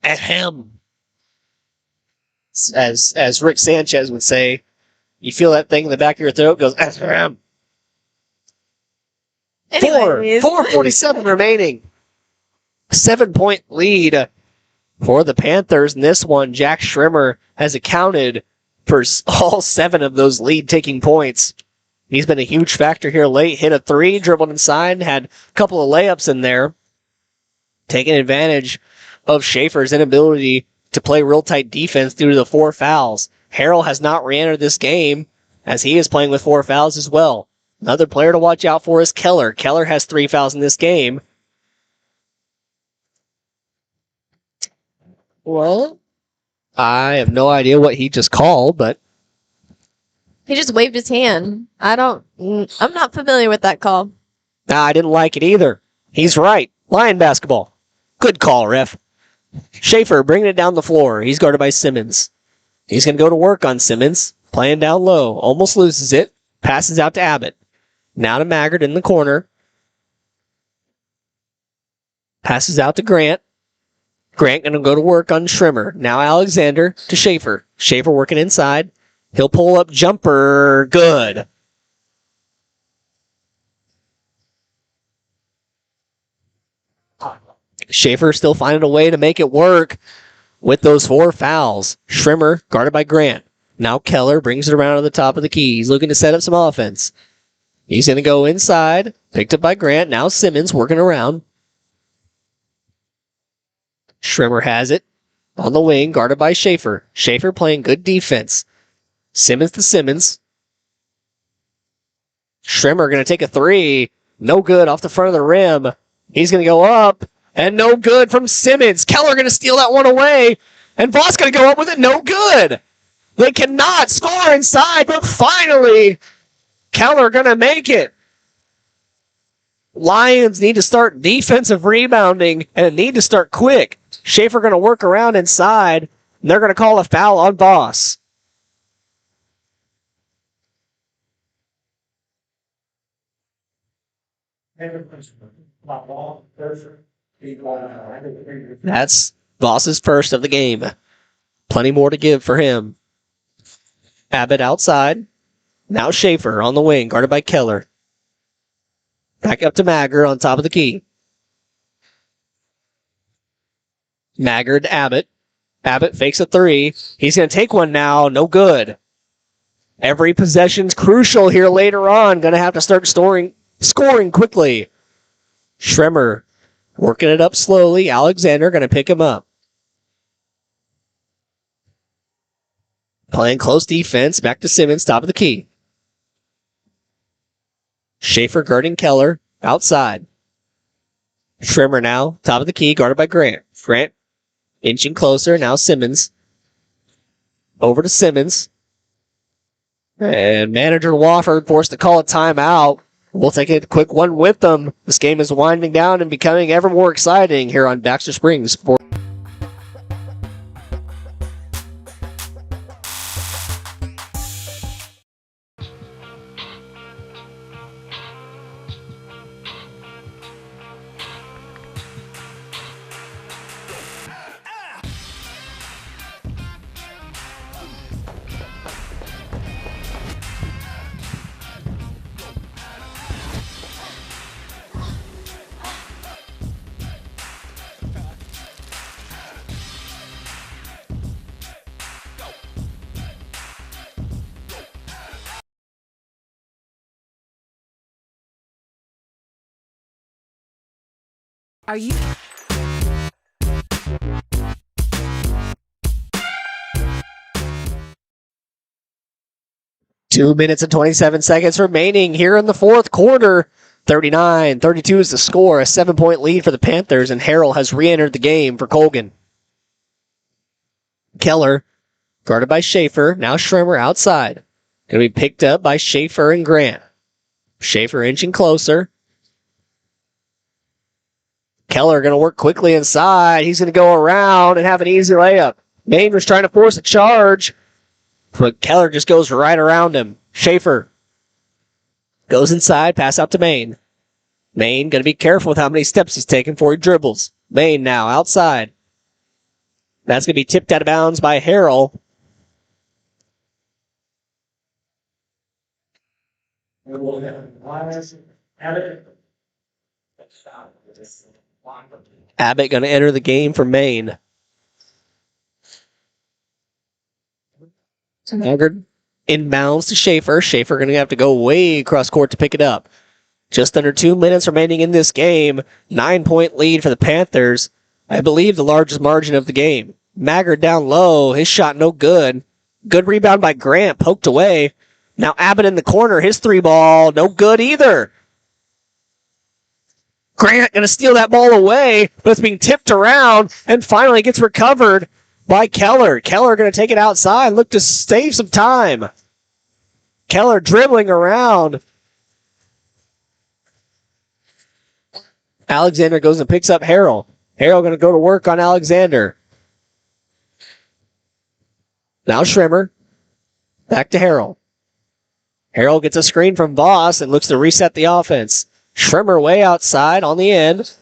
Ahem. As Rick Sanchez would say, you feel that thing in the back of your throat goes ahem. Anyways. 4:47 remaining. 7-point lead for the Panthers. In this one, Jack Schrimmer has accounted for all 7 of those lead-taking points. He's been a huge factor here late. Hit a 3, dribbled inside, had a couple of layups in there, taking advantage of Schaefer's inability to play real tight defense due to the 4 fouls. Harrell has not re-entered this game, as he is playing with 4 fouls as well. Another player to watch out for is Keller. Keller has 3 fouls in this game. Well, I have no idea what he just called, but He just waved his hand. I'm not familiar with that call. I didn't like it either. He's right. Lion basketball. Good call, ref. Schaefer bringing it down the floor. He's guarded by Simmons. He's going to go to work on Simmons. Playing down low. Almost loses it. Passes out to Abbott. Now to Maggard in the corner. Passes out to Grant. Grant going to go to work on Schrimmer. Now Alexander to Schaefer. Schaefer working inside. He'll pull up jumper. Good. Schaefer still finding a way to make it work with those 4 fouls. Schrimmer guarded by Grant. Now Keller brings it around to the top of the key. He's looking to set up some offense. He's going to go inside. Picked up by Grant. Now Simmons working around. Schrimmer has it on the wing, guarded by Schaefer. Schaefer playing good defense. Simmons to Simmons. Schrimmer going to take a 3. No good off the front of the rim. He's going to go up. And no good from Simmons. Keller going to steal that one away. And Voss going to go up with it. No good. They cannot score inside, but finally, Keller going to make it. Lions need to start defensive rebounding and need to start quick. Schaefer going to work around inside, and they're going to call a foul on Voss. That's Voss's first of the game. Plenty more to give for him. Abbott outside. Now Schaefer on the wing, guarded by Keller. Back up to Maggard on top of the key. Maggard to Abbott. Abbott fakes a 3. He's going to take one now. No good. Every possession's crucial here later on. Going to have to start scoring quickly. Schrimmer working it up slowly. Alexander going to pick him up. Playing close defense. Back to Simmons, top of the key. Schaefer guarding Keller. Outside. Schrimmer now, top of the key, guarded by Grant. Grant inching closer. Now Simmons. Over to Simmons. And manager Wofford forced to call a timeout. We'll take a quick one with them. This game is winding down and becoming ever more exciting here on Baxter Springs. Are you... 2 minutes and 27 seconds remaining here in the fourth quarter. 39-32 is the score, a 7-point lead for the Panthers, and Harrell has re-entered the game for Colgan. Keller, guarded by Schaefer, now Schremer outside. Going to be picked up by Schaefer and Grant. Schaefer inching closer. Keller going to work quickly inside. He's going to go around and have an easy layup. Maine was trying to force a charge, but Keller just goes right around him. Schaefer goes inside, pass out to Maine. Maine going to be careful with how many steps he's taking before he dribbles. Maine now outside. That's going to be tipped out of bounds by Harrell. Abbott going to enter the game for Maine. Haggard inbounds to Schaefer. Schaefer going to have to go way across court to pick it up. Just under 2 minutes remaining in this game. 9-point lead for the Panthers. I believe the largest margin of the game. Maggard down low. His shot no good. Good rebound by Grant. Poked away. Now Abbott in the corner. His three ball. No good either. Grant going to steal that ball away, but it's being tipped around and finally gets recovered by Keller. Keller going to take it outside. Look to save some time. Keller dribbling around. Alexander goes and picks up Harrell. Harrell going to go to work on Alexander. Now Schremer. Back to Harrell. Harrell gets a screen from Voss and looks to reset the offense. Schremer way outside on the end.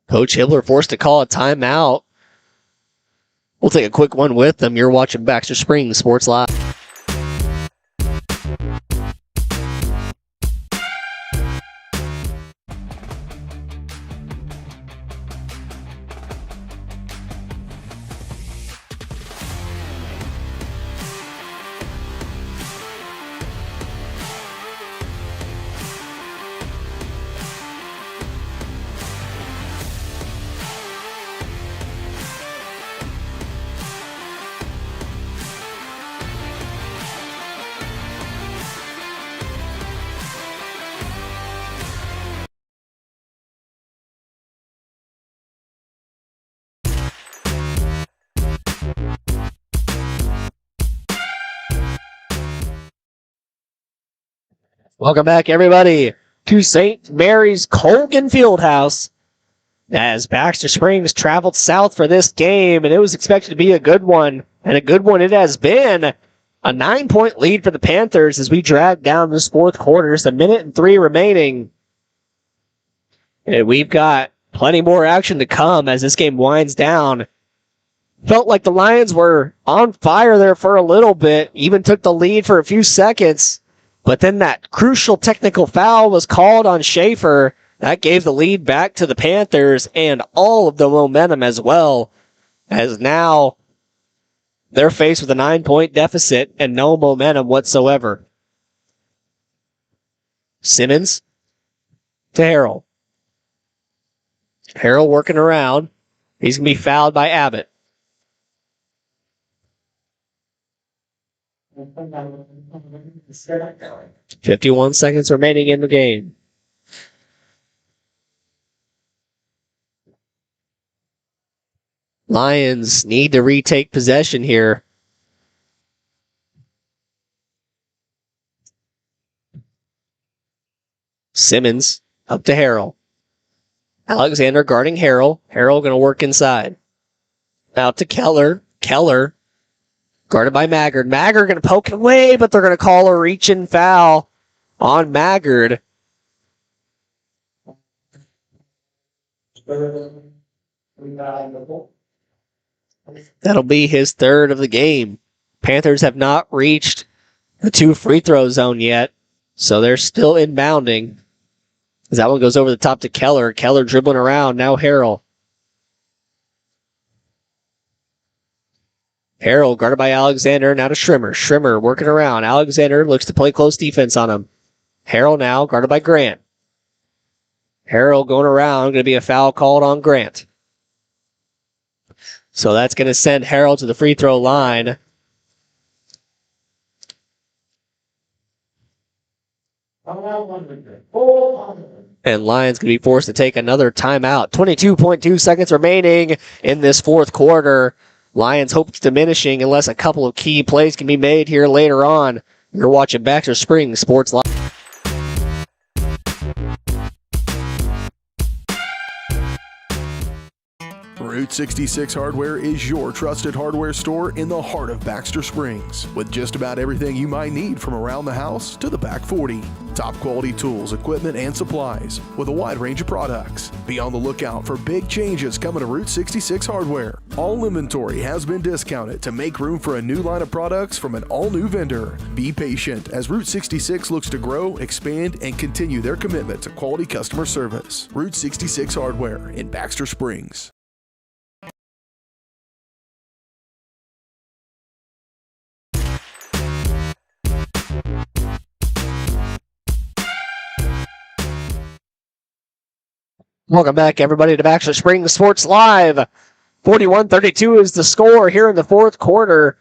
Coach Hibbler forced to call a timeout. We'll take a quick one with them. You're watching Baxter Springs Sports Live. Welcome back, everybody, to St. Mary's Colgan Fieldhouse as Baxter Springs traveled south for this game, and it was expected to be a good one, and a good one it has been. A 9-point lead for the Panthers as we drag down this fourth quarter. Just 1:03 remaining. And we've got plenty more action to come as this game winds down. Felt like the Lions were on fire there for a little bit, even took the lead for a few seconds. But then that crucial technical foul was called on Schaefer. That gave the lead back to the Panthers and all of the momentum as well, as now they're faced with a 9-point deficit and no momentum whatsoever. Simmons to Harrell. Harrell working around. He's going to be fouled by Abbott. 51 seconds remaining in the game. Lions need to retake possession here. Simmons up to Harrell. Alexander guarding Harrell. Harrell going to work inside. Out to Keller. Keller guarded by Maggard. Maggard going to poke it away, but they're going to call a reach-in foul on Maggard. That'll be his third of the game. Panthers have not reached the 2 free throw zone yet, so they're still inbounding. As that one goes over the top to Keller. Keller dribbling around. Now Harrell. Harrell guarded by Alexander. Now to Schrimmer. Schrimmer working around. Alexander looks to play close defense on him. Harrell now guarded by Grant. Harrell going around. Going to be a foul called on Grant. So that's going to send Harrell to the free throw line. And Lions going to be forced to take another timeout. 22.2 seconds remaining in this fourth quarter. Lions hopes diminishing unless a couple of key plays can be made here later on. You're watching Baxter Springs Sports Live. Route 66 Hardware is your trusted hardware store in the heart of Baxter Springs, with just about everything you might need from around the house to the back 40. Top quality tools, equipment, and supplies with a wide range of products. Be on the lookout for big changes coming to Route 66 Hardware. All inventory has been discounted to make room for a new line of products from an all-new vendor. Be patient as Route 66 looks to grow, expand, and continue their commitment to quality customer service. Route 66 Hardware in Baxter Springs. Welcome back, everybody, to Baxter Springs Sports Live. 41-32 is the score here in the fourth quarter.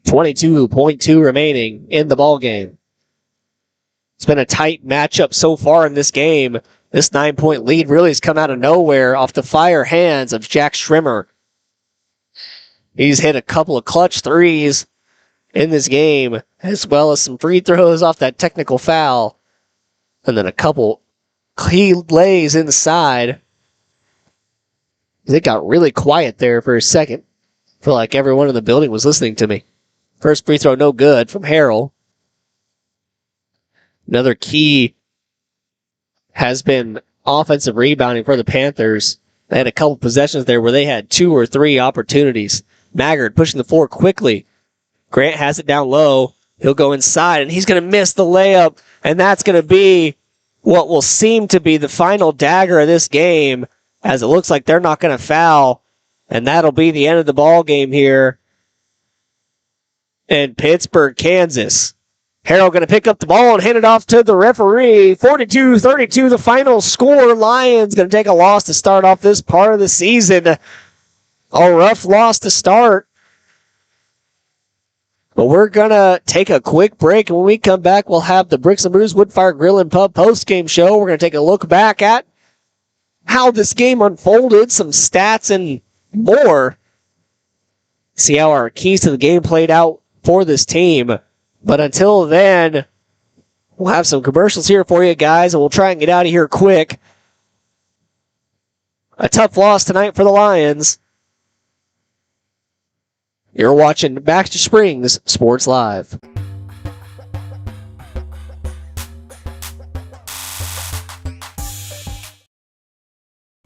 22.2 remaining in the ball game. It's been a tight matchup so far in this game. This 9-point lead really has come out of nowhere off the fire hands of Jack Schrimmer. He's hit a couple of clutch threes in this game, as well as some free throws off that technical foul, and then a couple he lays inside. It got really quiet there for a second. I feel like everyone in the building was listening to me. First free throw, no good from Harrell. Another key has been offensive rebounding for the Panthers. They had a couple possessions there where they had 2 or 3 opportunities. Maggard pushing the floor quickly. Grant has it down low. He'll go inside, and he's going to miss the layup, and that's going to be what will seem to be the final dagger of this game, as it looks like they're not going to foul, and that'll be the end of the ball game here in Pittsburgh, Kansas. Harrell going to pick up the ball and hand it off to the referee. 42-32, the final score. Lions going to take a loss to start off this part of the season. A rough loss to start. But we're going to take a quick break, and when we come back, we'll have the Bricks and Brews Woodfire Grill and Pub post-game show. We're going to take a look back at how this game unfolded, some stats and more. See how our keys to the game played out for this team. But until then, we'll have some commercials here for you guys, and we'll try and get out of here quick. A tough loss tonight for the Lions. You're watching Baxter Springs Sports Live.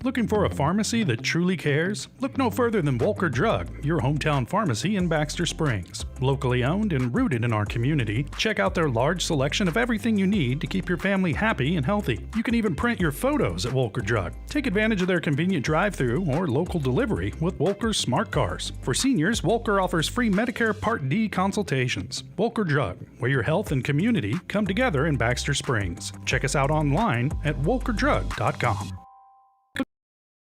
Looking for a pharmacy that truly cares? Look no further than Volker Drug, your hometown pharmacy in Baxter Springs. Locally owned and rooted in our community, check out their large selection of everything you need to keep your family happy and healthy. You can even print your photos at Volker Drug. Take advantage of their convenient drive-thru or local delivery with Volker's Smart Cars. For seniors, Volker offers free Medicare Part D consultations. Volker Drug, where your health and community come together in Baxter Springs. Check us out online at volkerdrug.com.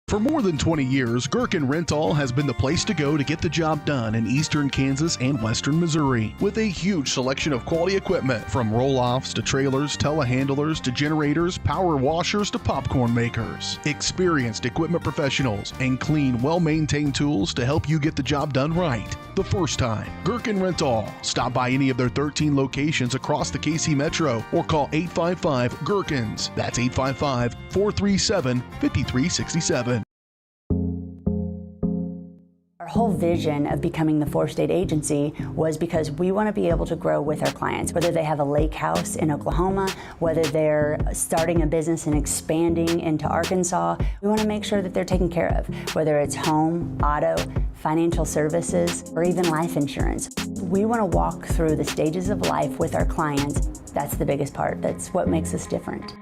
For more than 20 years, Gherkin Rental has been the place to go to get the job done in eastern Kansas and western Missouri. With a huge selection of quality equipment, from roll-offs to trailers, telehandlers to generators, power washers to popcorn makers. Experienced equipment professionals and clean, well-maintained tools to help you get the job done right the first time. Gherkin Rental. Stop by any of their 13 locations across the KC Metro or call 855-GHERKINS. That's 855-437-5367. Our whole vision of becoming the four-state agency was because we want to be able to grow with our clients, whether they have a lake house in Oklahoma, whether they're starting a business and expanding into Arkansas. We want to make sure that they're taken care of, whether it's home, auto, financial services, or even life insurance. We want to walk through the stages of life with our clients. That's the biggest part. That's what makes us different.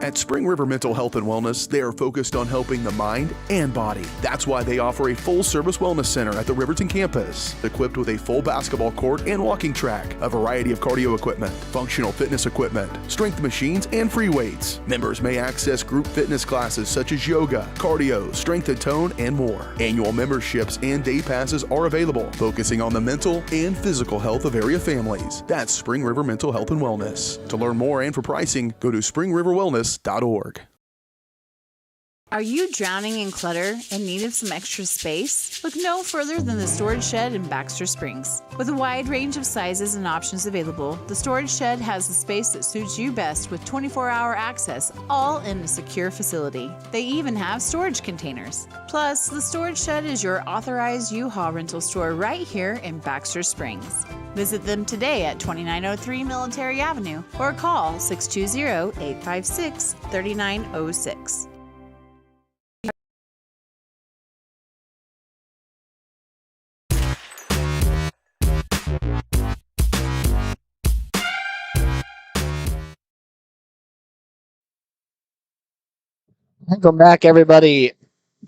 At Spring River Mental Health and Wellness, they are focused on helping the mind and body. That's why they offer a full-service wellness center at the Riverton campus, equipped with a full basketball court and walking track, a variety of cardio equipment, functional fitness equipment, strength machines, and free weights. Members may access group fitness classes such as yoga, cardio, strength and tone, and more. Annual memberships and day passes are available, focusing on the mental and physical health of area families. That's Spring River Mental Health and Wellness. To learn more and for pricing, go to springriverwellness.org. Are you drowning in clutter and need of some extra space? Look no further than the Storage Shed in Baxter Springs. With a wide range of sizes and options available, the Storage Shed has the space that suits you best with 24-hour access, all in a secure facility. They even have storage containers. Plus, the Storage Shed is your authorized U-Haul rental store right here in Baxter Springs. Visit them today at 2903 Military Avenue or call 620-856-3906. Welcome back, everybody,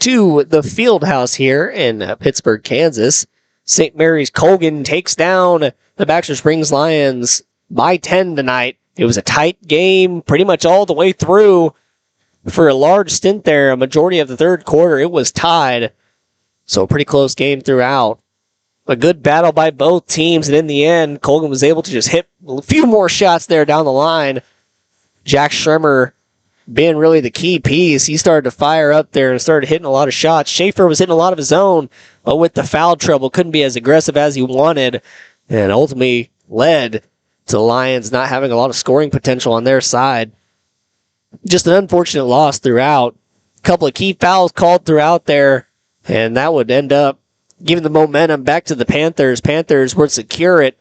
to the field house here in Pittsburgh, Kansas. St. Mary's Colgan takes down the Baxter Springs Lions by 10 tonight. It was a tight game pretty much all the way through for a large stint there. A majority of the third quarter, it was tied. So a pretty close game throughout. A good battle by both teams, and in the end, Colgan was able to just hit a few more shots there down the line. Jack Schremer being really the key piece. He started to fire up there and started hitting a lot of shots. Schaefer was hitting a lot of his own, but with the foul trouble, couldn't be as aggressive as he wanted, and ultimately led to the Lions not having a lot of scoring potential on their side. Just an unfortunate loss throughout. A couple of key fouls called throughout there, and that would end up giving the momentum back to the Panthers. Panthers would secure it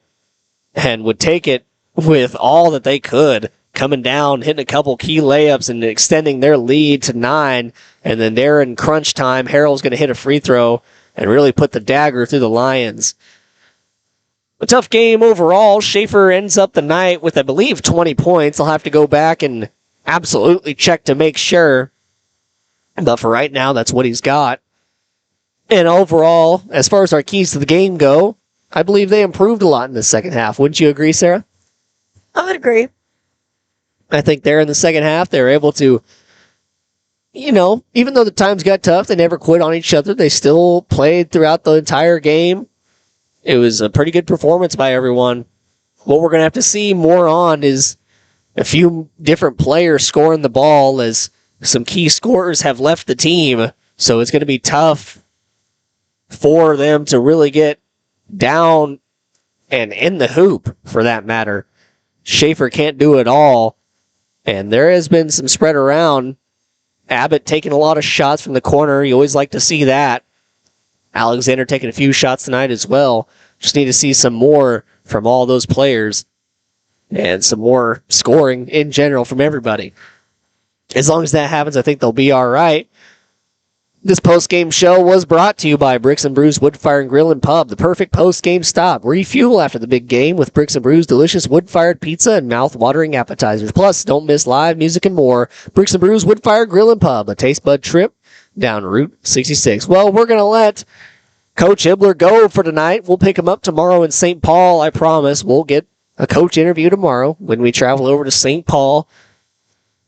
and would take it with all that they could. Coming down, hitting a couple key layups and extending their lead to 9. And then there in crunch time, Harrell's going to hit a free throw and really put the dagger through the Lions. A tough game overall. Schaefer ends up the night with, I believe, 20 points. I'll have to go back and absolutely check to make sure. But for right now, that's what he's got. And overall, as far as our keys to the game go, I believe they improved a lot in the second half. Wouldn't you agree, Sarah? I would agree. I think there in the second half, they were able to, even though the times got tough, they never quit on each other. They still played throughout the entire game. It was a pretty good performance by everyone. What we're going to have to see more on is a few different players scoring the ball, as some key scorers have left the team. So it's going to be tough for them to really get down and in the hoop, for that matter. Schaefer can't do it all. And there has been some spread around. Abbott taking a lot of shots from the corner. You always like to see that. Alexander taking a few shots tonight as well. Just need to see some more from all those players. And some more scoring in general from everybody. As long as that happens, I think they'll be all right. This post-game show was brought to you by Bricks and Brews Wood Fire and Grill and Pub, the perfect post-game stop. Refuel after the big game with Bricks and Brews delicious wood-fired pizza and mouth-watering appetizers. Plus, don't miss live music and more. Bricks and Brews Wood Fire Grill and Pub, a taste bud trip down Route 66. Well, we're going to let Coach Hibbler go for tonight. We'll pick him up tomorrow in St. Paul, I promise. We'll get a coach interview tomorrow when we travel over to St. Paul.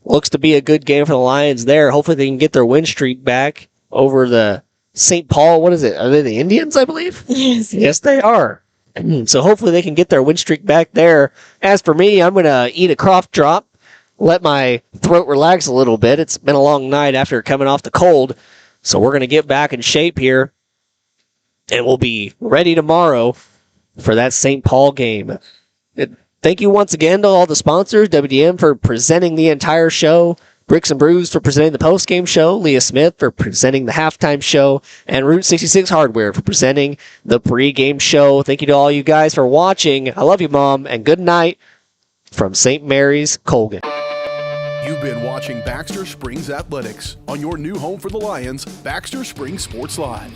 Looks to be a good game for the Lions there. Hopefully they can get their win streak back over the St. Paul. What is it? Are they the Indians, I believe? Yes, they are. So hopefully they can get their win streak back there. As for me, I'm going to eat a cough drop, let my throat relax a little bit. It's been a long night after coming off the cold. So we're going to get back in shape here. And we'll be ready tomorrow for that St. Paul game. Thank you once again to all the sponsors, WDM for presenting the entire show, Bricks and Brews for presenting the post-game show, Leah Smith for presenting the halftime show, and Route 66 Hardware for presenting the pre-game show. Thank you to all you guys for watching. I love you, Mom, and good night from St. Mary's, Colgan. You've been watching Baxter Springs Athletics on your new home for the Lions, Baxter Springs Sports Live.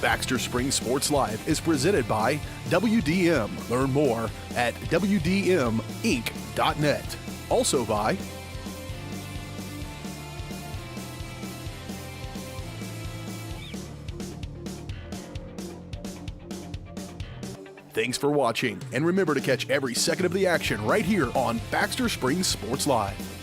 Baxter Springs Sports Live is presented by WDM. Learn more at WDMinc.net. Also by Thanks for watching, and remember to catch every second of the action right here on Baxter Springs Sports Live.